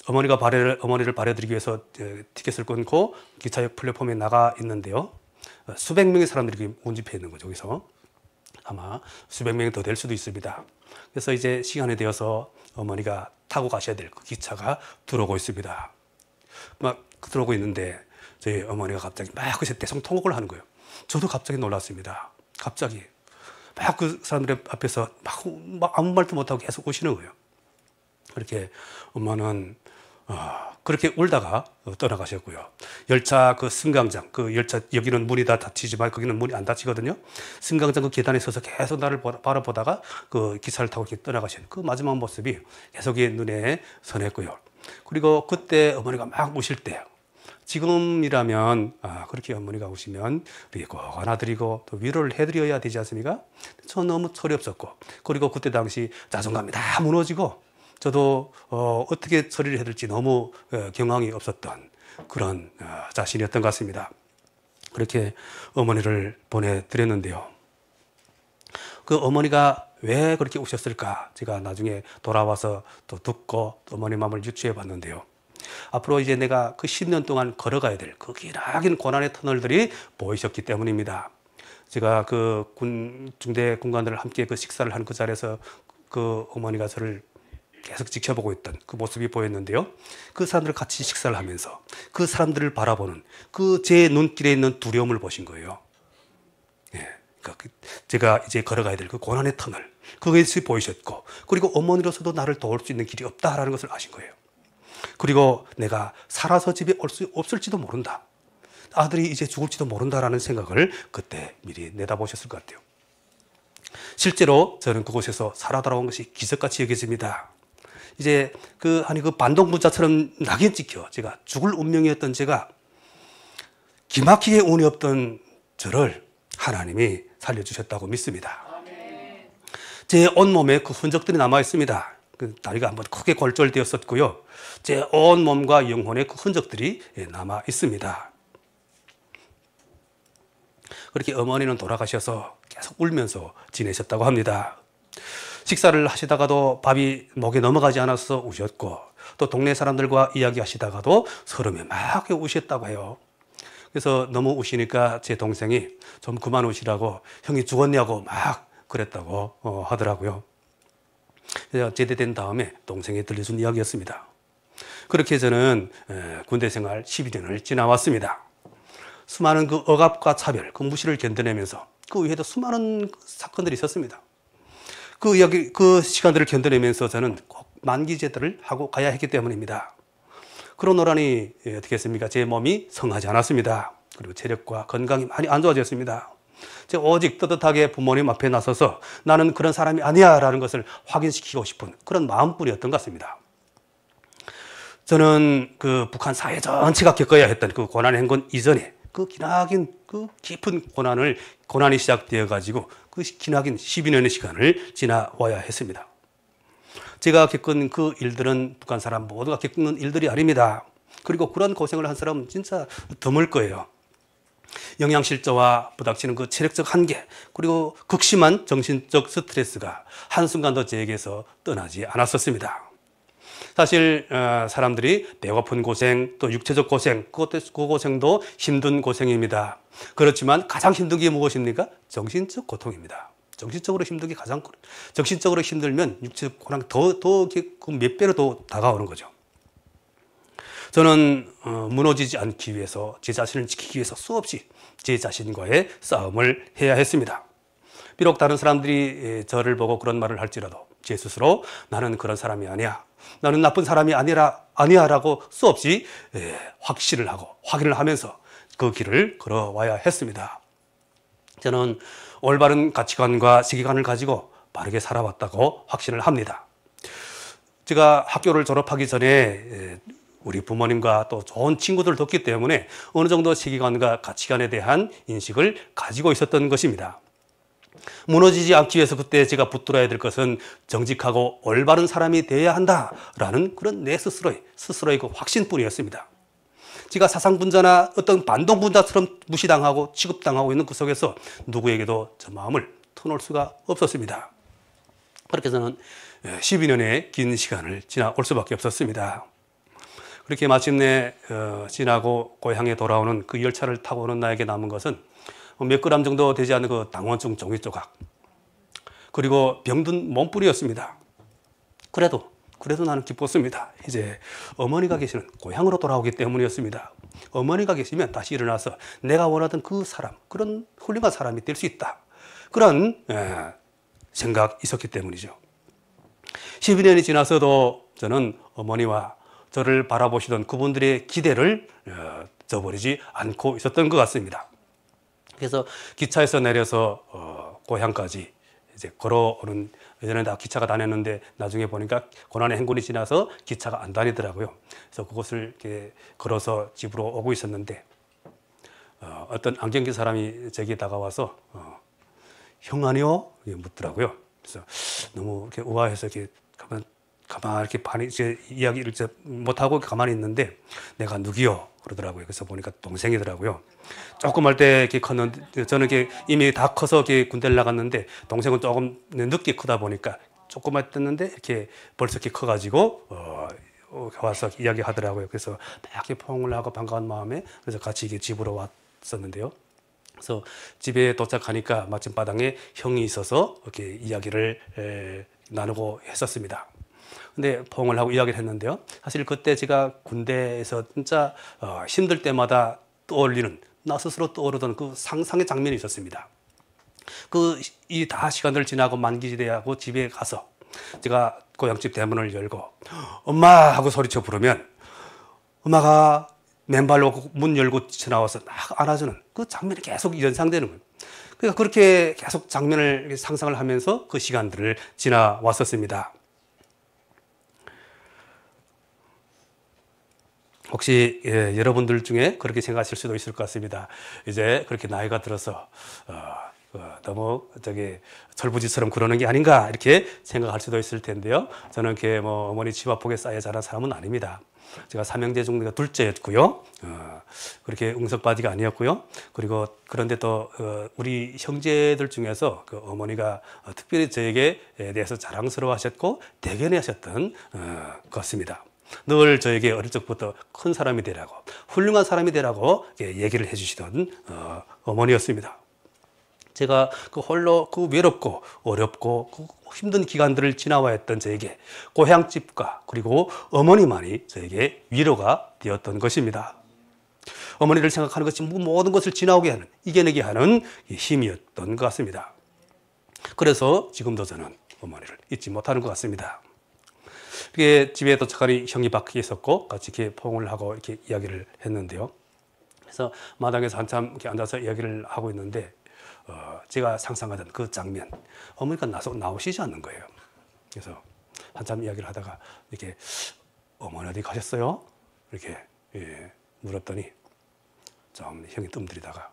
어머니를 발해드리기 위해서 티켓을 끊고 기차역 플랫폼에 나가 있는데요. 수백 명의 사람들이 운집해 있는 거죠. 여기서 아마 수백 명이 더 될 수도 있습니다. 그래서 이제 시간이 되어서 어머니가 타고 가셔야 될 그 기차가 들어오고 있습니다. 막 들어오고 있는데 저희 어머니가 갑자기 막 그래서 대성통곡을 하는 거예요. 저도 갑자기 놀랐습니다. 갑자기 막 그 사람들 앞에서 막 아무 말도 못하고 계속 우시는 거예요. 그렇게 엄마는 그렇게 울다가 떠나가셨고요. 열차 승강장, 열차 여기는 문이 다 닫히지만 거기는 문이 안 닫히거든요. 승강장 그 계단에 서서 계속 나를 바라보다가 그 기차를 타고 이렇게 떠나가신 그 마지막 모습이 계속 눈에 선했고요. 그리고 그때 어머니가 막 우실 때 지금이라면 그렇게 어머니가 오시면 이렇게 꼭 안아드리고 또 위로를 해드려야 되지 않습니까? 저 너무 철이 없었고, 그리고 그때 당시 자존감이 다 무너지고 저도 어떻게 처리를 해야 될지 너무 경황이 없었던 그런 자신이었던 것 같습니다. 그렇게 어머니를 보내드렸는데요. 그 어머니가 왜 그렇게 우셨을까? 제가 나중에 돌아와서 또 듣고 또 어머니 마음을 유추해 봤는데요. 앞으로 이제 내가 그 10년 동안 걸어가야 될 그 기나긴 고난의 터널들이 보이셨기 때문입니다. 제가 그 중대 군관들을 함께 그 식사를 한 그 자리에서 그 어머니가 저를 계속 지켜보고 있던 그 모습이 보였는데요. 그 사람들 같이 식사를 하면서 그 사람들을 바라보는 그 제 눈길에 있는 두려움을 보신 거예요. 예. 제가 이제 걸어가야 될 그 고난의 터널, 그것이 보이셨고, 그리고 어머니로서도 나를 도울 수 있는 길이 없다라는 것을 아신 거예요. 그리고 내가 살아서 집에 올 수 없을지도 모른다. 아들이 이제 죽을지도 모른다라는 생각을 그때 미리 내다보셨을 것 같아요. 실제로 저는 그곳에서 살아 돌아온 것이 기적같이 여겨집니다. 이제 그 반동분자처럼 낙인 찍혀 제가 죽을 운명이었던 제가 기막히게 운이 없던 저를 하나님이 살려주셨다고 믿습니다. 제 온몸에 그 흔적들이 남아 있습니다. 그 다리가 한번 크게 골절되었었고요. 제 온몸과 영혼의 그 흔적들이 남아 있습니다. 그렇게 어머니는 돌아가셔서 계속 울면서 지내셨다고 합니다. 식사를 하시다가도 밥이 목에 넘어가지 않아서 우셨고, 또 동네 사람들과 이야기하시다가도 서름에 막 우셨다고 해요. 그래서 너무 우시니까 제 동생이 좀 그만 우시라고, 형이 죽었냐고 막 그랬다고 하더라고요. 그래서 제대된 다음에 동생이 들려준 이야기였습니다. 그렇게 저는 군대 생활 12년을 지나왔습니다. 수많은 그 억압과 차별, 그 무시를 견뎌내면서 그 위에도 수많은 사건들이 있었습니다. 그 시간들을 견뎌내면서 저는 꼭 만기 제대를 하고 가야 했기 때문입니다. 그러노라니 어떻게 했습니까? 제 몸이 성하지 않았습니다. 그리고 체력과 건강이 많이 안 좋아졌습니다. 제가 오직 떳떳하게 부모님 앞에 나서서 나는 그런 사람이 아니야 라는 것을 확인시키고 싶은 그런 마음뿐이었던 것 같습니다. 저는 그 북한 사회 전체가 겪어야 했던 그 고난의 행군 이전에 그 기나긴 그 깊은 고난이 시작되어 가지고 그 기나긴 12년의 시간을 지나와야 했습니다. 제가 겪은 그 일들은 북한 사람 모두가 겪는 일들이 아닙니다. 그리고 그런 고생을 한 사람은 진짜 드물 거예요. 영양실조와 부닥치는 그 체력적 한계, 그리고 극심한 정신적 스트레스가 한순간도 제게서 떠나지 않았었습니다. 사실 사람들이 배고픈 고생, 또 육체적 고생, 그 고생도 힘든 고생입니다. 그렇지만 가장 힘든 게 무엇입니까? 정신적 고통입니다. 정신적으로 힘든 게 정신적으로 힘들면 육체적 고통 더 몇 배로 더 다가오는 거죠. 저는 무너지지 않기 위해서, 제 자신을 지키기 위해서 수없이 제 자신과의 싸움을 해야 했습니다. 비록 다른 사람들이 저를 보고 그런 말을 할지라도 제 스스로 나는 그런 사람이 아니야, 나는 나쁜 사람이 아니야 라고 수없이 확신을 하고 확인을 하면서 그 길을 걸어와야 했습니다. 저는 올바른 가치관과 세계관을 가지고 바르게 살아왔다고 확신을 합니다. 제가 학교를 졸업하기 전에 우리 부모님과 또 좋은 친구들을 뒀기 때문에 어느 정도 세계관과 가치관에 대한 인식을 가지고 있었던 것입니다. 무너지지 않기 위해서 그때 제가 붙들어야 될 것은 정직하고 올바른 사람이 되어야 한다라는 그런 내 스스로의 그 확신뿐이었습니다. 제가 사상분자나 어떤 반동분자처럼 무시당하고 취급당하고 있는 그 속에서 누구에게도 저 마음을 터놓을 수가 없었습니다. 그렇게 저는 12년의 긴 시간을 지나올 수밖에 없었습니다. 그렇게 마침내 지나고 고향에 돌아오는 그 열차를 타고 오는 나에게 남은 것은 몇 그램 정도 되지 않는 그 당원증 종이 조각, 그리고 병든 몸뿐이었습니다. 그래도 나는 기뻤습니다. 이제 어머니가 계시는 고향으로 돌아오기 때문이었습니다. 어머니가 계시면 다시 일어나서 내가 원하던 그 사람, 그런 훌륭한 사람이 될 수 있다, 그런 생각이 있었기 때문이죠. 12년이 지나서도 저는 어머니와 저를 바라보시던 그분들의 기대를 저버리지 않고 있었던 것 같습니다. 그래서 기차에서 내려서 고향까지 이제 걸어오는 예전에 다 기차가 다녔는데 나중에 보니까 고난의 행군이 지나서 기차가 안 다니더라고요. 그래서 그곳을 이렇게 걸어서 집으로 오고 있었는데 어떤 안경낀 사람이 제게 다가와서 형 아니요? 묻더라고요. 그래서 너무 이렇게 우아해서 이렇게 가만 이렇게 이제 이야기를 못하고 가만히 있는데 내가 누구요? 그러더라고요. 그래서 보니까 동생이더라고요. 조금 할 때 이렇게 컸는데 저는 이렇게 이미 다 커서 이렇게 군대를 나갔는데 동생은 조금 늦게 크다 보니까 조금만 됐는데 이렇게 벌써 이렇게 커가지고 와서 이야기하더라고요. 그래서 막 이렇게 포옹을 하고 반가운 마음에 그래서 같이 이게 집으로 왔었는데요. 그래서 집에 도착하니까 마침바닥에 형이 있어서 이렇게 이야기를 나누고 했었습니다. 근데 포옹을 하고 이야기를 했는데요. 사실 그때 제가 군대에서 진짜 힘들 때마다 떠올리는 나 스스로 떠오르던 그 상상의 장면이 있었습니다. 이 다 시간들 지나고 만기지대하고 집에 가서 제가 고향집 대문을 열고 엄마 하고 소리쳐 부르면 엄마가 맨발로 문 열고 지나와서 막 안아주는 그 장면이 계속 연상되는 거예요. 그러니까 그렇게 계속 장면을 상상을 하면서 그 시간들을 지나왔었습니다. 혹시 여러분들 중에 그렇게 생각하실 수도 있을 것 같습니다. 이제 그렇게 나이가 들어서 너무 철부지처럼 그러는 게 아닌가 이렇게 생각할 수도 있을 텐데요. 저는 이렇게 뭐 어머니 집 앞폭에 쌓여 자란 사람은 아닙니다. 제가 삼형제 중 내가 둘째였고요. 그렇게 웅석바지가 아니었고요. 그리고 그런데 또 우리 형제들 중에서 그 어머니가 특별히 저에게 대해서 자랑스러워하셨고 대견해하셨던 것 같습니다. 늘 저에게 어릴 적부터 큰 사람이 되라고 훌륭한 사람이 되라고 얘기를 해주시던 어머니였습니다. 제가 그 홀로 그 외롭고 어렵고 그 힘든 기간들을 지나와야 했던 저에게 고향집과 그리고 어머니만이 저에게 위로가 되었던 것입니다. 어머니를 생각하는 것이 모든 것을 지나오게 하는 이겨내게 하는 힘이었던 것 같습니다. 그래서 지금도 저는 어머니를 잊지 못하는 것 같습니다. 이렇게 집에 도착하니 형이 밖에 있었고 같이 이렇게 포옹을 하고 이렇게 이야기를 했는데요. 그래서 마당에서 한참 이렇게 앉아서 이야기를 하고 있는데 제가 상상하던 그 장면, 어머니가 나오시지 않는 거예요. 그래서 한참 이야기를 하다가 이렇게 어머니 어디 가셨어요? 이렇게 물었더니 좀 형이 뜸들이다가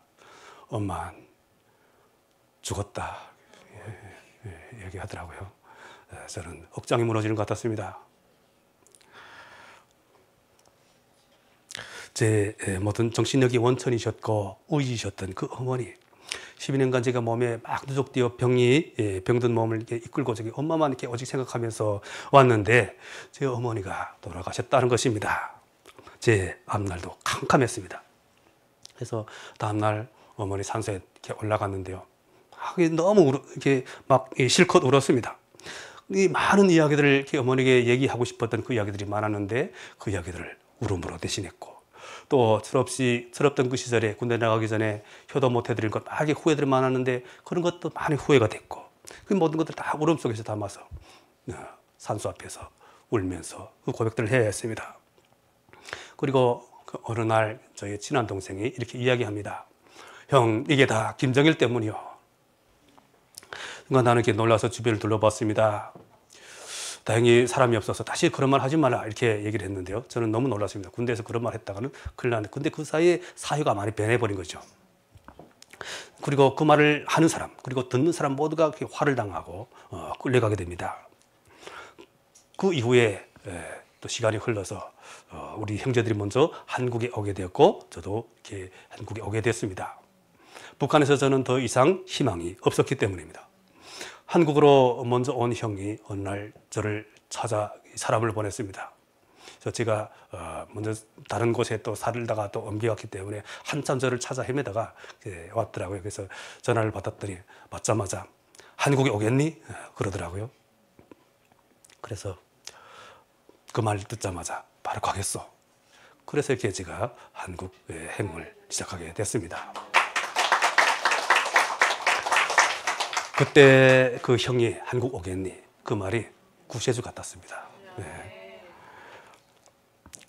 엄마 죽었다 얘기하더라고요. 저는 억장이 무너지는 것 같았습니다. 제 모든 정신력이 원천이셨고 의지셨던 그 어머니 12년간 제가 몸에 막 누적되어 병든 몸을 이렇게 이끌고 저기 엄마만 이렇게 오직 생각하면서 왔는데 제 어머니가 돌아가셨다는 것입니다. 제 앞날도 캄캄했습니다. 그래서 다음날 어머니 산소에 이렇게 올라갔는데요. 너무 이렇게 막 실컷 울었습니다. 이 많은 이야기들을 이렇게 어머니에게 얘기하고 싶었던 그 이야기들이 많았는데 그 이야기들을 울음으로 대신했고 또 철없던 그 시절에 군대 나가기 전에 효도 못 해드린 것 많이 후회들이 많았는데 그런 것도 많이 후회가 됐고 그 모든 것들 다 울음 속에서 담아서 산소 앞에서 울면서 그 고백들을 해야 했습니다. 그리고 그 어느 날 저희 친한 동생이 이렇게 이야기합니다. 형 이게 다 김정일 때문이요. 그러니까 나는 이렇게 놀라서 주변을 둘러봤습니다. 다행히 사람이 없어서 다시 그런 말 하지 마라 이렇게 얘기를 했는데요. 저는 너무 놀랐습니다. 군대에서 그런 말 했다가는 큰일 났는데 근데 그 사이에 사회가 많이 변해버린 거죠. 그리고 그 말을 하는 사람 그리고 듣는 사람 모두가 화를 당하고 끌려가게 됩니다. 그 이후에 또 시간이 흘러서 우리 형제들이 먼저 한국에 오게 되었고 저도 이렇게 한국에 오게 됐습니다. 북한에서 저는 더 이상 희망이 없었기 때문입니다. 한국으로 먼저 온 형이 어느 날 저를 찾아 사람을 보냈습니다. 그래서 제가 먼저 다른 곳에 또 살다가 또 옮겨왔기 때문에 한참 저를 찾아 헤매다가 왔더라고요. 그래서 전화를 받았더니 받자마자 한국에 오겠니? 그러더라고요. 그래서 그 말을 듣자마자 바로 가겠어. 그래서 이렇게 제가 한국 행을 시작하게 됐습니다. 그때 그 형이 한국 오겠니? 그 말이 구세주 같았습니다. 네.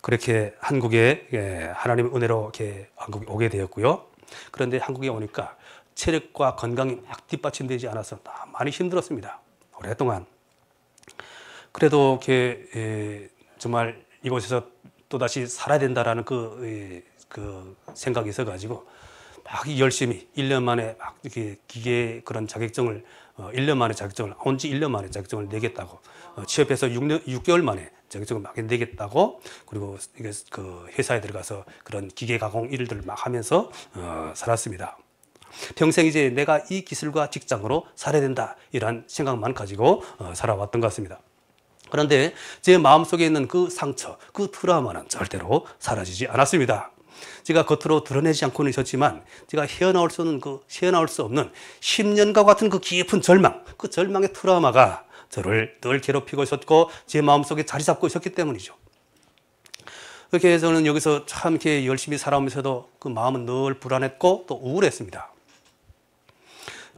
그렇게 한국에 하나님의 은혜로 이렇게 한국에 오게 되었고요. 그런데 한국에 오니까 체력과 건강이 막 뒷받침되지 않아서 많이 힘들었습니다. 오랫동안. 그래도 이렇게 정말 이곳에서 또다시 살아야 된다라는 그 생각이 있어가지고 막 열심히 1년 만에 막 이렇게 기계 그런 자격증을 1년 만에 자격증을 온지 1년 만에 자격증을 내겠다고 취업해서 6개월 만에 자격증을 막 내겠다고 그리고 이게 그 회사에 들어가서 그런 기계 가공 일들을 막 하면서 살았습니다. 평생 이제 내가 이 기술과 직장으로 살아야 된다 이런 생각만 가지고 살아왔던 것 같습니다. 그런데 제 마음속에 있는 그 상처, 그 트라우마는 절대로 사라지지 않았습니다. 제가 겉으로 드러내지 않고는 있었지만 제가 헤어나올 수 없는 10년과 같은 그 깊은 절망, 그 절망의 트라우마가 저를 늘 괴롭히고 있었고 제 마음속에 자리 잡고 있었기 때문이죠. 그렇게 해서 저는 여기서 참 이렇게 열심히 살아오면서도 그 마음은 늘 불안했고 또 우울했습니다.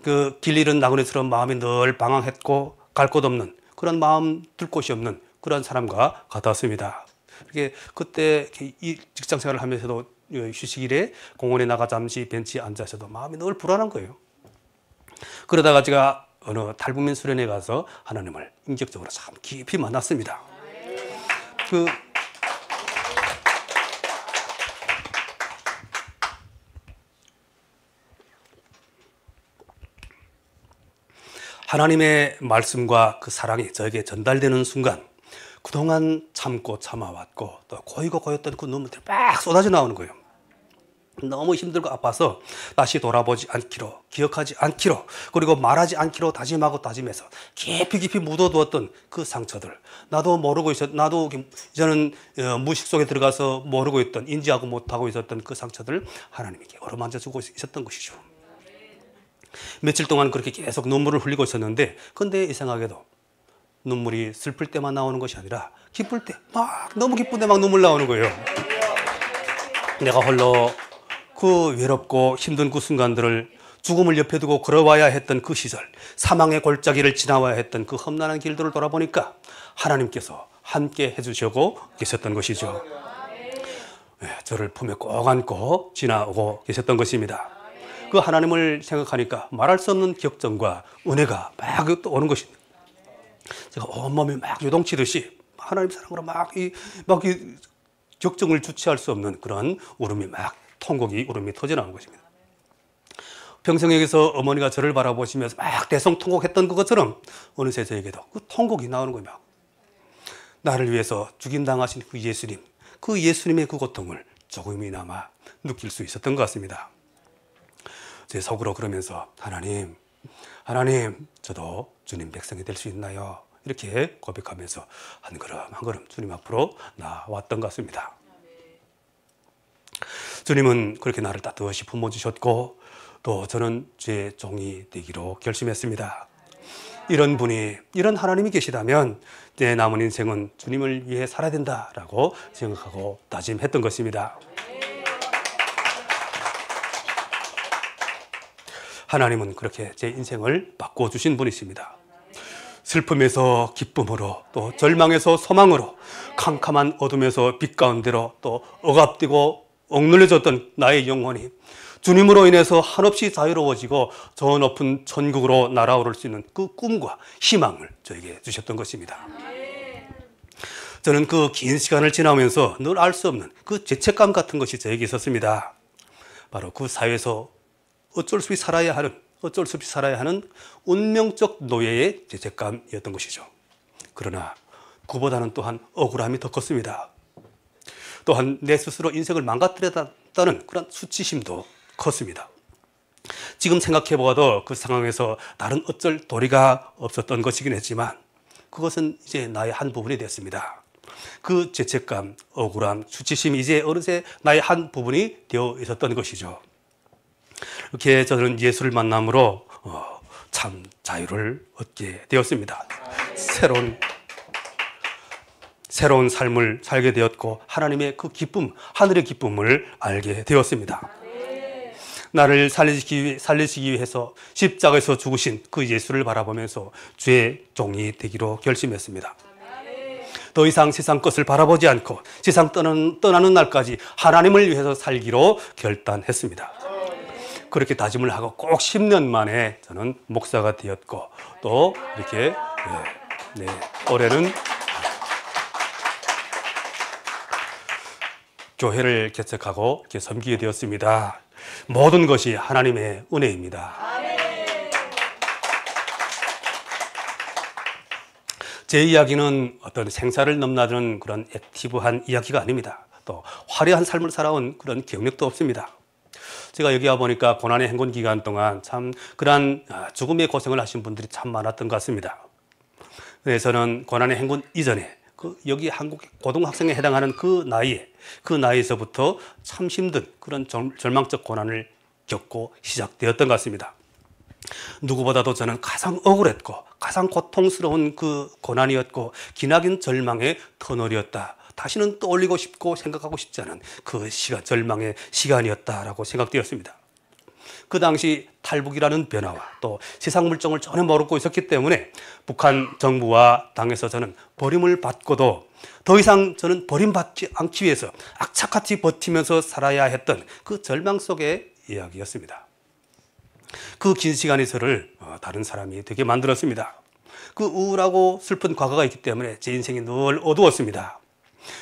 그 길 잃은 나그네처럼 마음이 늘 방황했고 갈 곳 없는 그런 마음 둘 곳이 없는 그런 사람과 같았습니다. 이렇게 그때 이 직장 생활을 하면서도 휴식일에 공원에 나가 잠시 벤치에 앉아서도 마음이 늘 불안한 거예요. 그러다가 제가 어느 탈북민 수련회 가서 하나님을 인격적으로 참 깊이 만났습니다. 하나님의 말씀과 그 사랑이 저에게 전달되는 순간 그동안 참고 참아왔고 또 고이고 고였던 그 눈물들이 막 쏟아져 나오는 거예요. 너무 힘들고 아파서 다시 돌아보지 않기로, 기억하지 않기로, 그리고 말하지 않기로 다짐하고 다짐해서 깊이 묻어두었던 그 상처들, 나도 저는 무식 속에 들어가서 모르고 있던, 인지하고 못하고 있었던 그 상처들 하나님께 어루만져주고 있었던 것이죠. 며칠 동안 그렇게 계속 눈물을 흘리고 있었는데, 근데 이상하게도 눈물이 슬플 때만 나오는 것이 아니라 기쁠 때 너무 기쁜데 막 눈물 나오는 거예요. 내가 홀로 그 외롭고 힘든 그 순간들을 죽음을 옆에 두고 걸어와야 했던 그 시절, 사망의 골짜기를 지나와야 했던 그 험난한 길들을 돌아보니까 하나님께서 함께 해주시고 계셨던 것이죠. 저를 품에 꼭 안고 지나오고 계셨던 것입니다. 그 하나님을 생각하니까 말할 수 없는 격정과 은혜가 막 오는 것입니다. 제가 온몸이 막 요동치듯이 하나님 사랑으로 막 격정을 주체할 수 없는 그런 울음이 통곡이 울음이 터져나오는 것입니다. 평생에게서 어머니가 저를 바라보시면서 막 대성통곡했던 것처럼 어느새 저에게도 그 통곡이 나오는 거예요. 나를 위해서 죽임당하신 그 예수님의 그 고통을 조금이나마 느낄 수 있었던 것 같습니다. 제 속으로 그러면서 하나님, 저도 주님 백성이 될 수 있나요? 이렇게 고백하면서 한 걸음 주님 앞으로 나왔던 것 같습니다. 주님은 그렇게 나를 따뜻이 품어주셨고 또 저는 제 종이 되기로 결심했습니다. 이런 하나님이 계시다면 내 남은 인생은 주님을 위해 살아야 된다라고 생각하고 다짐했던 것입니다. 하나님은 그렇게 제 인생을 바꿔주신 분이십니다. 슬픔에서 기쁨으로, 또 절망에서 소망으로, 캄캄한 어둠에서 빛 가운데로, 또 억압되고 억눌려졌던 나의 영혼이 주님으로 인해서 한없이 자유로워지고 저 높은 천국으로 날아오를 수 있는 그 꿈과 희망을 저에게 주셨던 것입니다. 저는 그 긴 시간을 지나면서 늘 알 수 없는 그 죄책감 같은 것이 저에게 있었습니다. 바로 그 사회에서 어쩔 수 없이 살아야 하는 운명적 노예의 죄책감이었던 것이죠. 그러나 그보다는 또한 억울함이 더 컸습니다. 또한 내 스스로 인생을 망가뜨렸다는 그런 수치심도 컸습니다. 지금 생각해보아도 그 상황에서 다른 어쩔 도리가 없었던 것이긴 했지만 그것은 이제 나의 한 부분이 됐습니다. 그 죄책감, 억울함, 수치심이 이제 어느새 나의 한 부분이 되어 있었던 것이죠. 이렇게 저는 예수를 만남으로 참 자유를 얻게 되었습니다. 새로운 삶을 살게 되었고 하나님의 그 기쁨, 하늘의 기쁨을 알게 되었습니다. 나를 살리시기 위해서 십자가에서 죽으신 그 예수를 바라보면서 주의 종이 되기로 결심했습니다. 더 이상 세상 것을 바라보지 않고 세상 떠나는 날까지 하나님을 위해서 살기로 결단했습니다. 그렇게 다짐을 하고 꼭 10년 만에 저는 목사가 되었고 또 이렇게 네, 올해는 교회를 개척하고 이렇게 섬기게 되었습니다. 모든 것이 하나님의 은혜입니다. 제 이야기는 어떤 생사를 넘나드는 그런 액티브한 이야기가 아닙니다. 또 화려한 삶을 살아온 그런 경력도 없습니다. 제가 여기 와 보니까 고난의 행군 기간 동안 참 그러한 죽음의 고생을 하신 분들이 참 많았던 것 같습니다. 그래서 저는 고난의 행군 이전에 여기 한국 고등학생에 해당하는 그 나이에서부터 참 힘든 그런 절망적 고난을 겪고 시작되었던 것 같습니다. 누구보다도 저는 가장 억울했고 가장 고통스러운 그 고난이었고 기나긴 절망의 터널이었다. 다시는 떠올리고 싶고 생각하고 싶지 않은 그 시간, 절망의 시간이었다라고 생각되었습니다. 그 당시 탈북이라는 변화와 또 세상 물정을 전혀 모르고 있었기 때문에 북한 정부와 당에서 저는 버림을 받고도 더 이상 저는 버림받지 않기 위해서 악착같이 버티면서 살아야 했던 그 절망 속의 이야기였습니다. 그 긴 시간이 저를 다른 사람이 되게 만들었습니다. 그 우울하고 슬픈 과거가 있기 때문에 제 인생이 늘 어두웠습니다.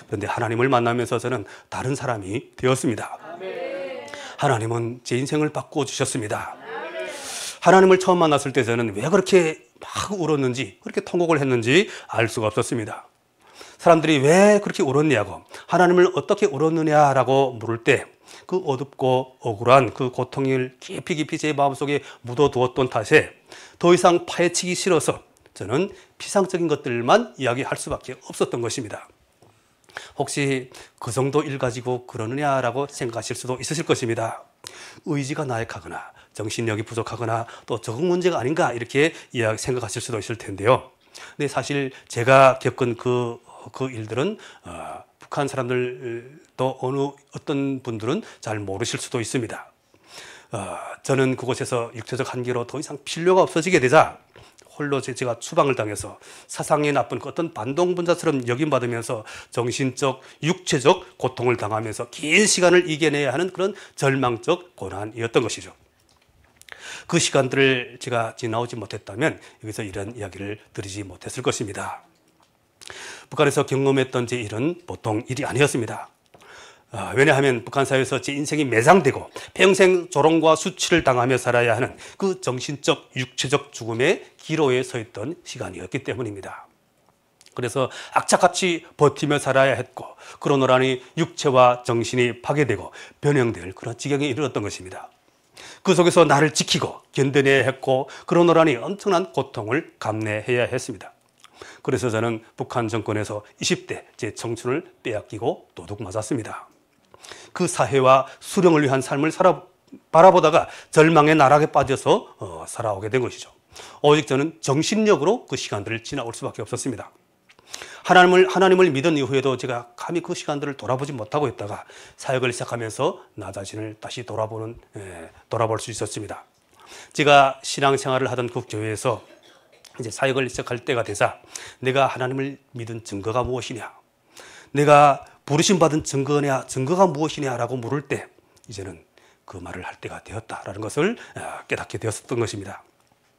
그런데 하나님을 만나면서 저는 다른 사람이 되었습니다. 하나님은 제 인생을 바꾸어 주셨습니다. 하나님을 처음 만났을 때 저는 왜 그렇게 막 울었는지, 그렇게 통곡을 했는지 알 수가 없었습니다. 사람들이 왜 그렇게 울었냐고, 하나님을 어떻게 울었느냐라고 물을 때 그 어둡고 억울한 그 고통을 깊이 제 마음속에 묻어두었던 탓에 더 이상 파헤치기 싫어서 저는 피상적인 것들만 이야기할 수밖에 없었던 것입니다. 혹시 그 정도 일 가지고 그러느냐라고 생각하실 수도 있으실 것입니다. 의지가 나약하거나 정신력이 부족하거나 또 적응 문제가 아닌가 이렇게 생각하실 수도 있을 텐데요. 근데 사실 제가 겪은 그 일들은 북한 사람들도 어떤 분들은 잘 모르실 수도 있습니다. 저는 그곳에서 육체적 한계로 더 이상 필요가 없어지게 되자 홀로 제가 추방을 당해서 사상이 나쁜 어떤 반동분자처럼 여김받으면서 정신적, 육체적 고통을 당하면서 긴 시간을 이겨내야 하는 그런 절망적 고난이었던 것이죠. 그 시간들을 제가 지나오지 못했다면 여기서 이런 이야기를 드리지 못했을 것입니다. 북한에서 경험했던 제 일은 보통 일이 아니었습니다. 왜냐하면 북한 사회에서 제 인생이 매장되고 평생 조롱과 수치를 당하며 살아야 하는 그 정신적, 육체적 죽음의 기로에 서 있던 시간이었기 때문입니다. 그래서 악착같이 버티며 살아야 했고 그러노라니 육체와 정신이 파괴되고 변형될 그런 지경에 이르렀던 것입니다. 그 속에서 나를 지키고 견뎌내야 했고 그러노라니 엄청난 고통을 감내해야 했습니다. 그래서 저는 북한 정권에서 20대 제 청춘을 빼앗기고 도둑 맞았습니다. 그 사회와 수령을 위한 삶을 바라보다가 절망의 나락에 빠져서 살아오게 된 것이죠. 오직 저는 정신력으로 그 시간들을 지나올 수밖에 없었습니다. 하나님을 믿은 이후에도 제가 감히 그 시간들을 돌아보지 못하고 있다가 사역을 시작하면서 나 자신을 다시 돌아볼 수 있었습니다. 제가 신앙생활을 하던 그 교회에서 이제 사역을 시작할 때가 되자 내가 하나님을 믿은 증거가 무엇이냐, 내가 부르심받은 증거가 무엇이냐라고 물을 때 이제는 그 말을 할 때가 되었다라는 것을 깨닫게 되었던 것입니다.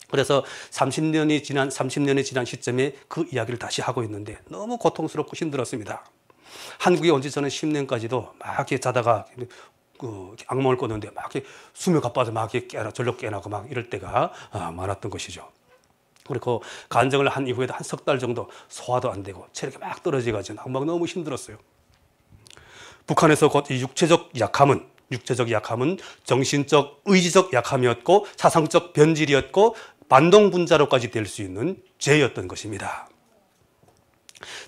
그래서 30년이 지난 시점에 그 이야기를 다시 하고 있는데 너무 고통스럽고 힘들었습니다. 한국에 온 지 저는 10년까지도 막 이렇게 자다가 악몽을 꿨는데 막 이렇게 수면 가빠져 막 이렇게 절로 깨나고 막 이럴 때가 많았던 것이죠. 그리고 간증을 한 이후에도 한 석 달 정도 소화도 안 되고 체력이 막 떨어져가지고 막 너무 힘들었어요. 북한에서 곧 이 육체적 약함은 정신적, 의지적 약함이었고 사상적 변질이었고 반동분자로까지 될 수 있는 죄였던 것입니다.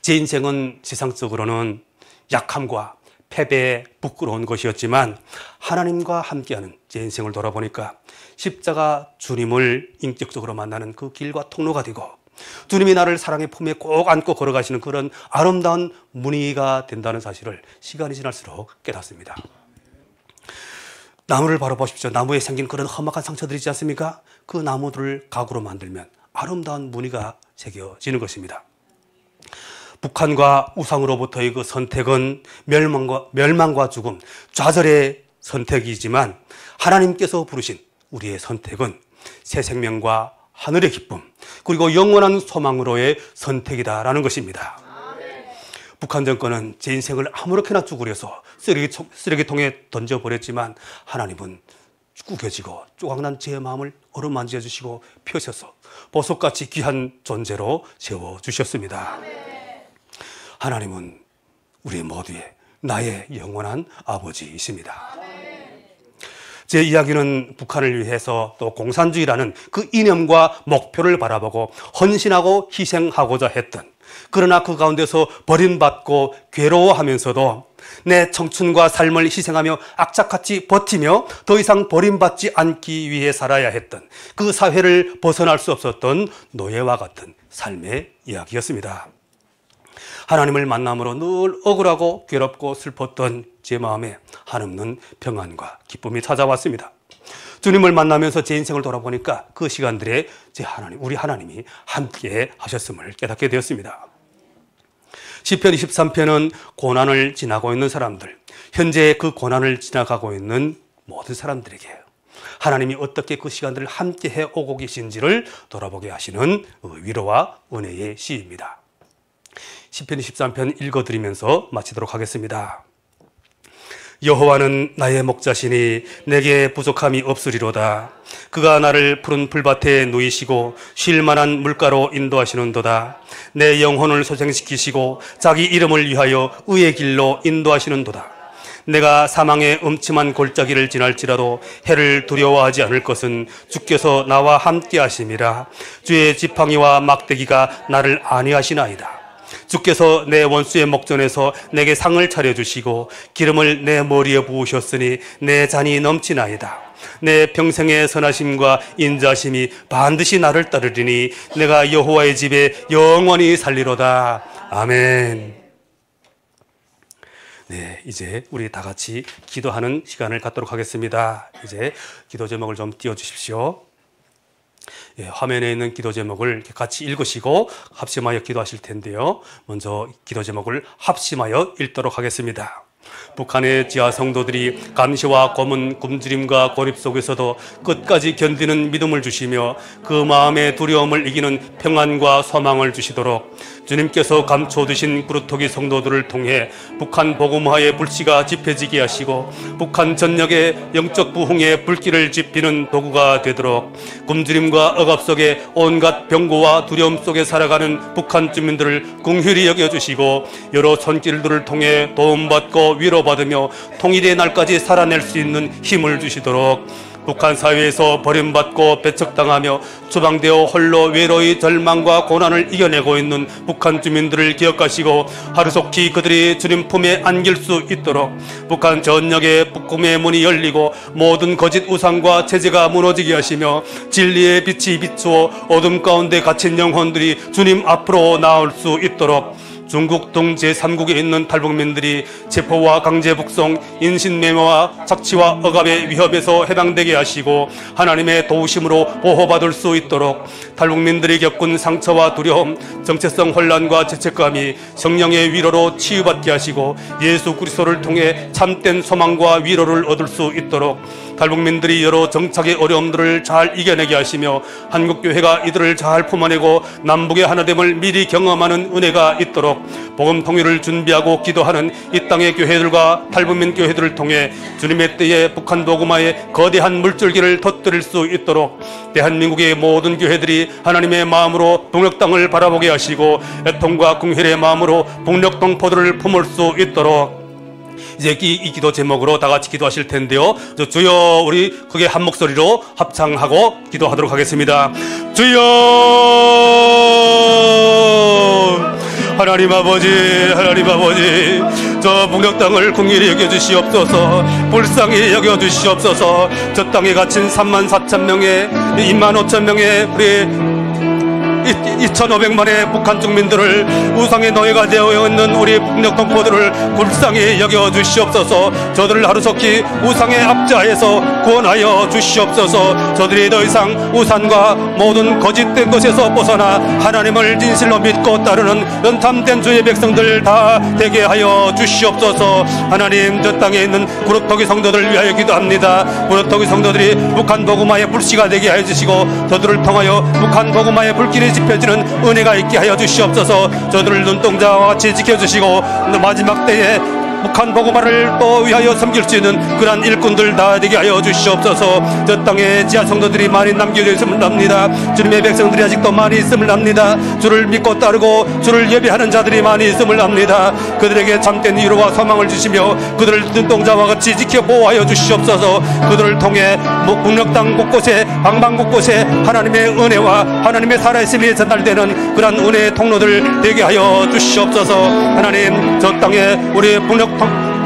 제 인생은 세상적으로는 약함과 패배에 부끄러운 것이었지만 하나님과 함께하는 제 인생을 돌아보니까 십자가 주님을 인격적으로 만나는 그 길과 통로가 되고 주님이 나를 사랑의 품에 꼭 안고 걸어가시는 그런 아름다운 무늬가 된다는 사실을 시간이 지날수록 깨닫습니다. 나무를 바로 보십시오. 나무에 생긴 그런 험악한 상처들이 있지 않습니까? 그 나무들을 가구로 만들면 아름다운 무늬가 새겨지는 것입니다. 북한과 우상으로부터의 그 선택은 멸망과 죽음, 좌절의 선택이지만 하나님께서 부르신 우리의 선택은 새 생명과 하늘의 기쁨, 그리고 영원한 소망으로의 선택이다라는 것입니다. 북한 정권은 제 인생을 아무렇게나 쭈그려서 쓰레기통에 던져버렸지만 하나님은 구겨지고 조각난 제 마음을 어루만져 주시고 펴셔서 보석같이 귀한 존재로 세워주셨습니다. 하나님은 우리 모두의 나의 영원한 아버지이십니다. 제 이야기는 북한을 위해서 또 공산주의라는 그 이념과 목표를 바라보고 헌신하고 희생하고자 했던, 그러나 그 가운데서 버림받고 괴로워하면서도 내 청춘과 삶을 희생하며 악착같이 버티며 더 이상 버림받지 않기 위해 살아야 했던 그 사회를 벗어날 수 없었던 노예와 같은 삶의 이야기였습니다. 하나님을 만남으로 늘 억울하고 괴롭고 슬펐던 제 마음에 한없는 평안과 기쁨이 찾아왔습니다. 주님을 만나면서 제 인생을 돌아보니까 그 시간들에 우리 하나님이 함께 하셨음을 깨닫게 되었습니다. 시편 23편은 고난을 지나고 있는 사람들, 현재 그 고난을 지나가고 있는 모든 사람들에게 하나님이 어떻게 그 시간들을 함께 해오고 계신지를 돌아보게 하시는 위로와 은혜의 시입니다. 시편 23편 읽어드리면서 마치도록 하겠습니다. 여호와는 나의 목자시니 내게 부족함이 없으리로다. 그가 나를 푸른 풀밭에 누이시고 쉴 만한 물가로 인도하시는도다. 내 영혼을 소생시키시고 자기 이름을 위하여 의의 길로 인도하시는도다. 내가 사망의 음침한 골짜기를 지날지라도 해를 두려워하지 않을 것은 주께서 나와 함께 하심이라. 주의 지팡이와 막대기가 나를 안위하시나이다. 주께서 내 원수의 목전에서 내게 상을 차려주시고 기름을 내 머리에 부으셨으니 내 잔이 넘치나이다. 내 평생의 선하심과 인자심이 반드시 나를 따르리니 내가 여호와의 집에 영원히 살리로다. 아멘. 네, 이제 우리 다 같이 기도하는 시간을 갖도록 하겠습니다. 이제 기도 제목을 좀 띄워주십시오. 화면에 있는 기도 제목을 같이 읽으시고 합심하여 기도하실 텐데요. 먼저 기도 제목을 합심하여 읽도록 하겠습니다. 북한의 지하 성도들이 감시와 고문, 굶주림과 고립 속에서도 끝까지 견디는 믿음을 주시며 그 마음의 두려움을 이기는 평안과 소망을 주시도록 주님께서 감춰두신 구루토기 성도들을 통해 북한 복음화의 불씨가 지펴지게 하시고 북한 전역의 영적 부흥의 불길을 지피는 도구가 되도록 굶주림과 억압 속에 온갖 병고와 두려움 속에 살아가는 북한 주민들을 긍휼히 여겨주시고 여러 손길들을 통해 도움받고 위로받으며 통일의 날까지 살아낼 수 있는 힘을 주시도록 북한 사회에서 버림받고 배척당하며 추방되어 홀로 외로이 절망과 고난을 이겨내고 있는 북한 주민들을 기억하시고 하루속히 그들이 주님 품에 안길 수 있도록 북한 전역에 북꿈의 문이 열리고 모든 거짓 우상과 체제가 무너지게 하시며 진리의 빛이 비추어 어둠 가운데 갇힌 영혼들이 주님 앞으로 나올 수 있도록 중국 등 제3국에 있는 탈북민들이 체포와 강제 북송, 인신매매와 착취와 억압의 위협에서 해방되게 하시고 하나님의 도우심으로 보호받을 수 있도록 탈북민들이 겪은 상처와 두려움, 정체성 혼란과 죄책감이 성령의 위로로 치유받게 하시고 예수 그리스도를 통해 참된 소망과 위로를 얻을 수 있도록 탈북민들이 여러 정착의 어려움들을 잘 이겨내게 하시며 한국교회가 이들을 잘 품어내고 남북의 하나됨을 미리 경험하는 은혜가 있도록 복음 통일을 준비하고 기도하는 이 땅의 교회들과 탈북민 교회들을 통해 주님의 때에 북한 복음화의 거대한 물줄기를 터뜨릴 수 있도록 대한민국의 모든 교회들이 하나님의 마음으로 북녘 땅을 바라보게 하시고 애통과 긍휼의 마음으로 북녘 동포들을 품을 수 있도록 이제 이 기도 제목으로 다 같이 기도하실 텐데요. 주여, 우리 크게 한 목소리로 합창하고 기도하도록 하겠습니다. 주여, 하나님 아버지, 하나님 아버지, 저 북녘 땅을 긍휼히 여겨주시옵소서. 불쌍히 여겨주시옵소서. 저 땅에 갇힌 34,000명의 25,000명의 우리 2,500만의 북한 국민들을 우상의 노예가 되어 있는 우리 북녘 동포들을 불쌍히 여겨 주시옵소서. 저들을 하루속히 우상의 압자에서 구원하여 주시옵소서. 저들이 더 이상 우상과 모든 거짓된 것에서 벗어나 하나님을 진실로 믿고 따르는 연탐된 주의 백성들 다 되게 하여 주시옵소서. 하나님, 저 땅에 있는 구루토기 성도들을 위하여 기도합니다. 구루토기 성도들이 북한 복음화의 불씨가 되게 하여 주시고 저들을 통하여 북한 복음화의 불길이 지펴지는 은혜가 있게 하여 주시옵소서. 저들을 눈동자와 같이 지켜주시고 마지막 때에 북한 복음화를 또 위하여 섬길 수 있는 그러한 일꾼들 다 되게 하여 주시옵소서. 저 땅에 지하 성도들이 많이 남겨져 있음을 압니다. 주님의 백성들이 아직도 많이 있음을 압니다. 주를 믿고 따르고 주를 예배하는 자들이 많이 있음을 압니다. 그들에게 참된 위로와 소망을 주시며 그들을 눈동자와 같이 지켜 보호하여 주시옵소서. 그들을 통해 북녘 땅 곳곳에 방방 곳곳에 하나님의 은혜와 하나님의 살아있음이 전달되는 그러한 은혜의 통로들 되게 하여 주시옵소서. 하나님, 저 땅에 우리 북녘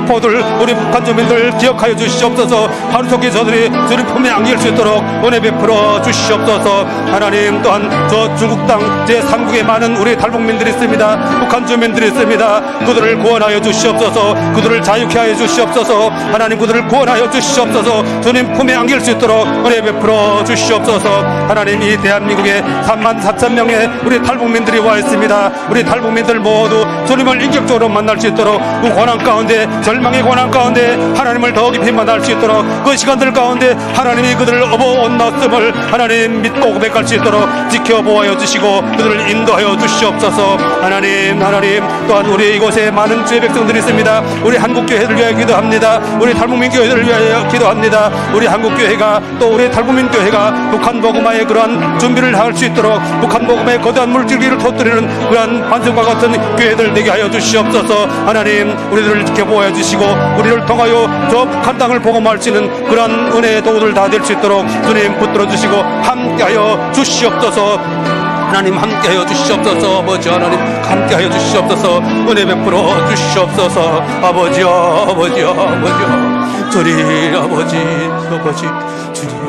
포들 우리 북한 주민들 기억하여 주시옵소서. 하루속히 저들이 주님 품에 안길 수 있도록 은혜 베풀어 주시옵소서. 하나님, 또한 저 중국 땅 제3국에 많은 우리 탈북민들이 있습니다. 북한 주민들이 있습니다. 그들을 구원하여 주시옵소서. 그들을 자유케 하여 주시옵소서. 하나님, 그들을 구원하여 주시옵소서. 주님 품에 안길 수 있도록 은혜 베풀어 주시옵소서. 하나님, 이 대한민국에 34,000명의 우리 탈북민들이 와 있습니다. 우리 탈북민들 모두 주님을 인격적으로 만날 수 있도록 그 고난 가운데 절망의 고난 가운데 하나님을 더 깊이 만날 수 있도록 그 시간들 가운데 하나님이 그들을 업어온났음을 하나님 믿고 고백할 수 있도록 지켜보아여 주시고 그들을 인도하여 주시옵소서. 하나님, 또한 우리 이곳에 많은 주의 백성들이 있습니다. 우리 한국교회를 위하여 기도합니다. 우리 탈북민 교회들을 위하여 기도합니다. 우리 한국교회가 또 우리 탈북민 교회가 북한 복음화의 그러한 준비를 할 수 있도록 북한 복음의 거대한 물줄기를 터뜨리는 그러한 반석과 같은 교회들 되게 하여 주시옵소서. 하나님, 우리들을 지켜보아여 주시고 우리를 통하여 저 북한 땅을 복음할 수 있는 그러한 은혜의 도구들 다 될 수 있도록 주님 붙들어 주시고 함께하여 주시옵소서. 하나님, 함께하여 주시옵소서. 아버지 하나님, 함께하여 주시옵소서. 은혜 베풀어 주시옵소서. 아버지여, 주님, 아버지 주님.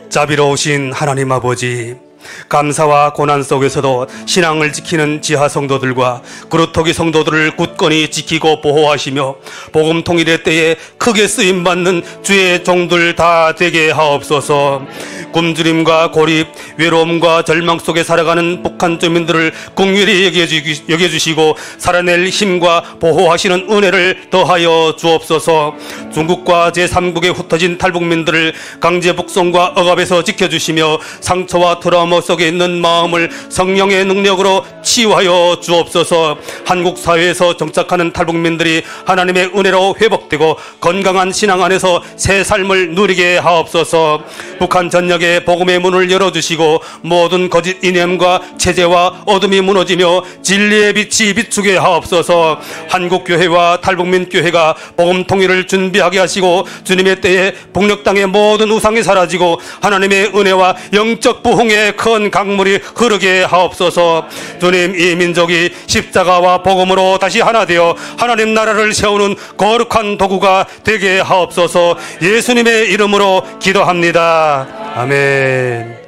자비로우신 하나님 아버지, 감사와 고난 속에서도 신앙을 지키는 지하 성도들과 구루토기 성도들을 굳건히 지키고 보호하시며 복음 통일의 때에 크게 쓰임받는 주의 종들 다 되게 하옵소서. 굶주림과 고립, 외로움과 절망 속에 살아가는 북한 주민들을 긍휼히 여겨주시고 살아낼 힘과 보호하시는 은혜를 더하여 주옵소서. 중국과 제3국에 흩어진 탈북민들을 강제 북송과 억압에서 지켜주시며 상처와 트라우마 속에 있는 마음을 성령의 능력으로 치유하여 주옵소서. 한국 사회에서 정착하는 탈북민들이 하나님의 은혜로 회복되고 건강한 신앙 안에서 새 삶을 누리게 하옵소서. 북한 전역에 복음의 문을 열어주시고 모든 거짓 이념과 체제와 어둠이 무너지며 진리의 빛이 비추게 하옵소서. 한국교회와 탈북민교회가 복음 통일을 준비하게 하시고 주님의 때에 북녘 땅의 모든 우상이 사라지고 하나님의 은혜와 영적 부흥의 큰 강물이 흐르게 하옵소서. 주님, 이 민족이 십자가와 복음으로 다시 하나 되어 하나님 나라를 세우는 거룩한 도구가 되게 하옵소서. 예수님의 이름으로 기도합니다. 아멘.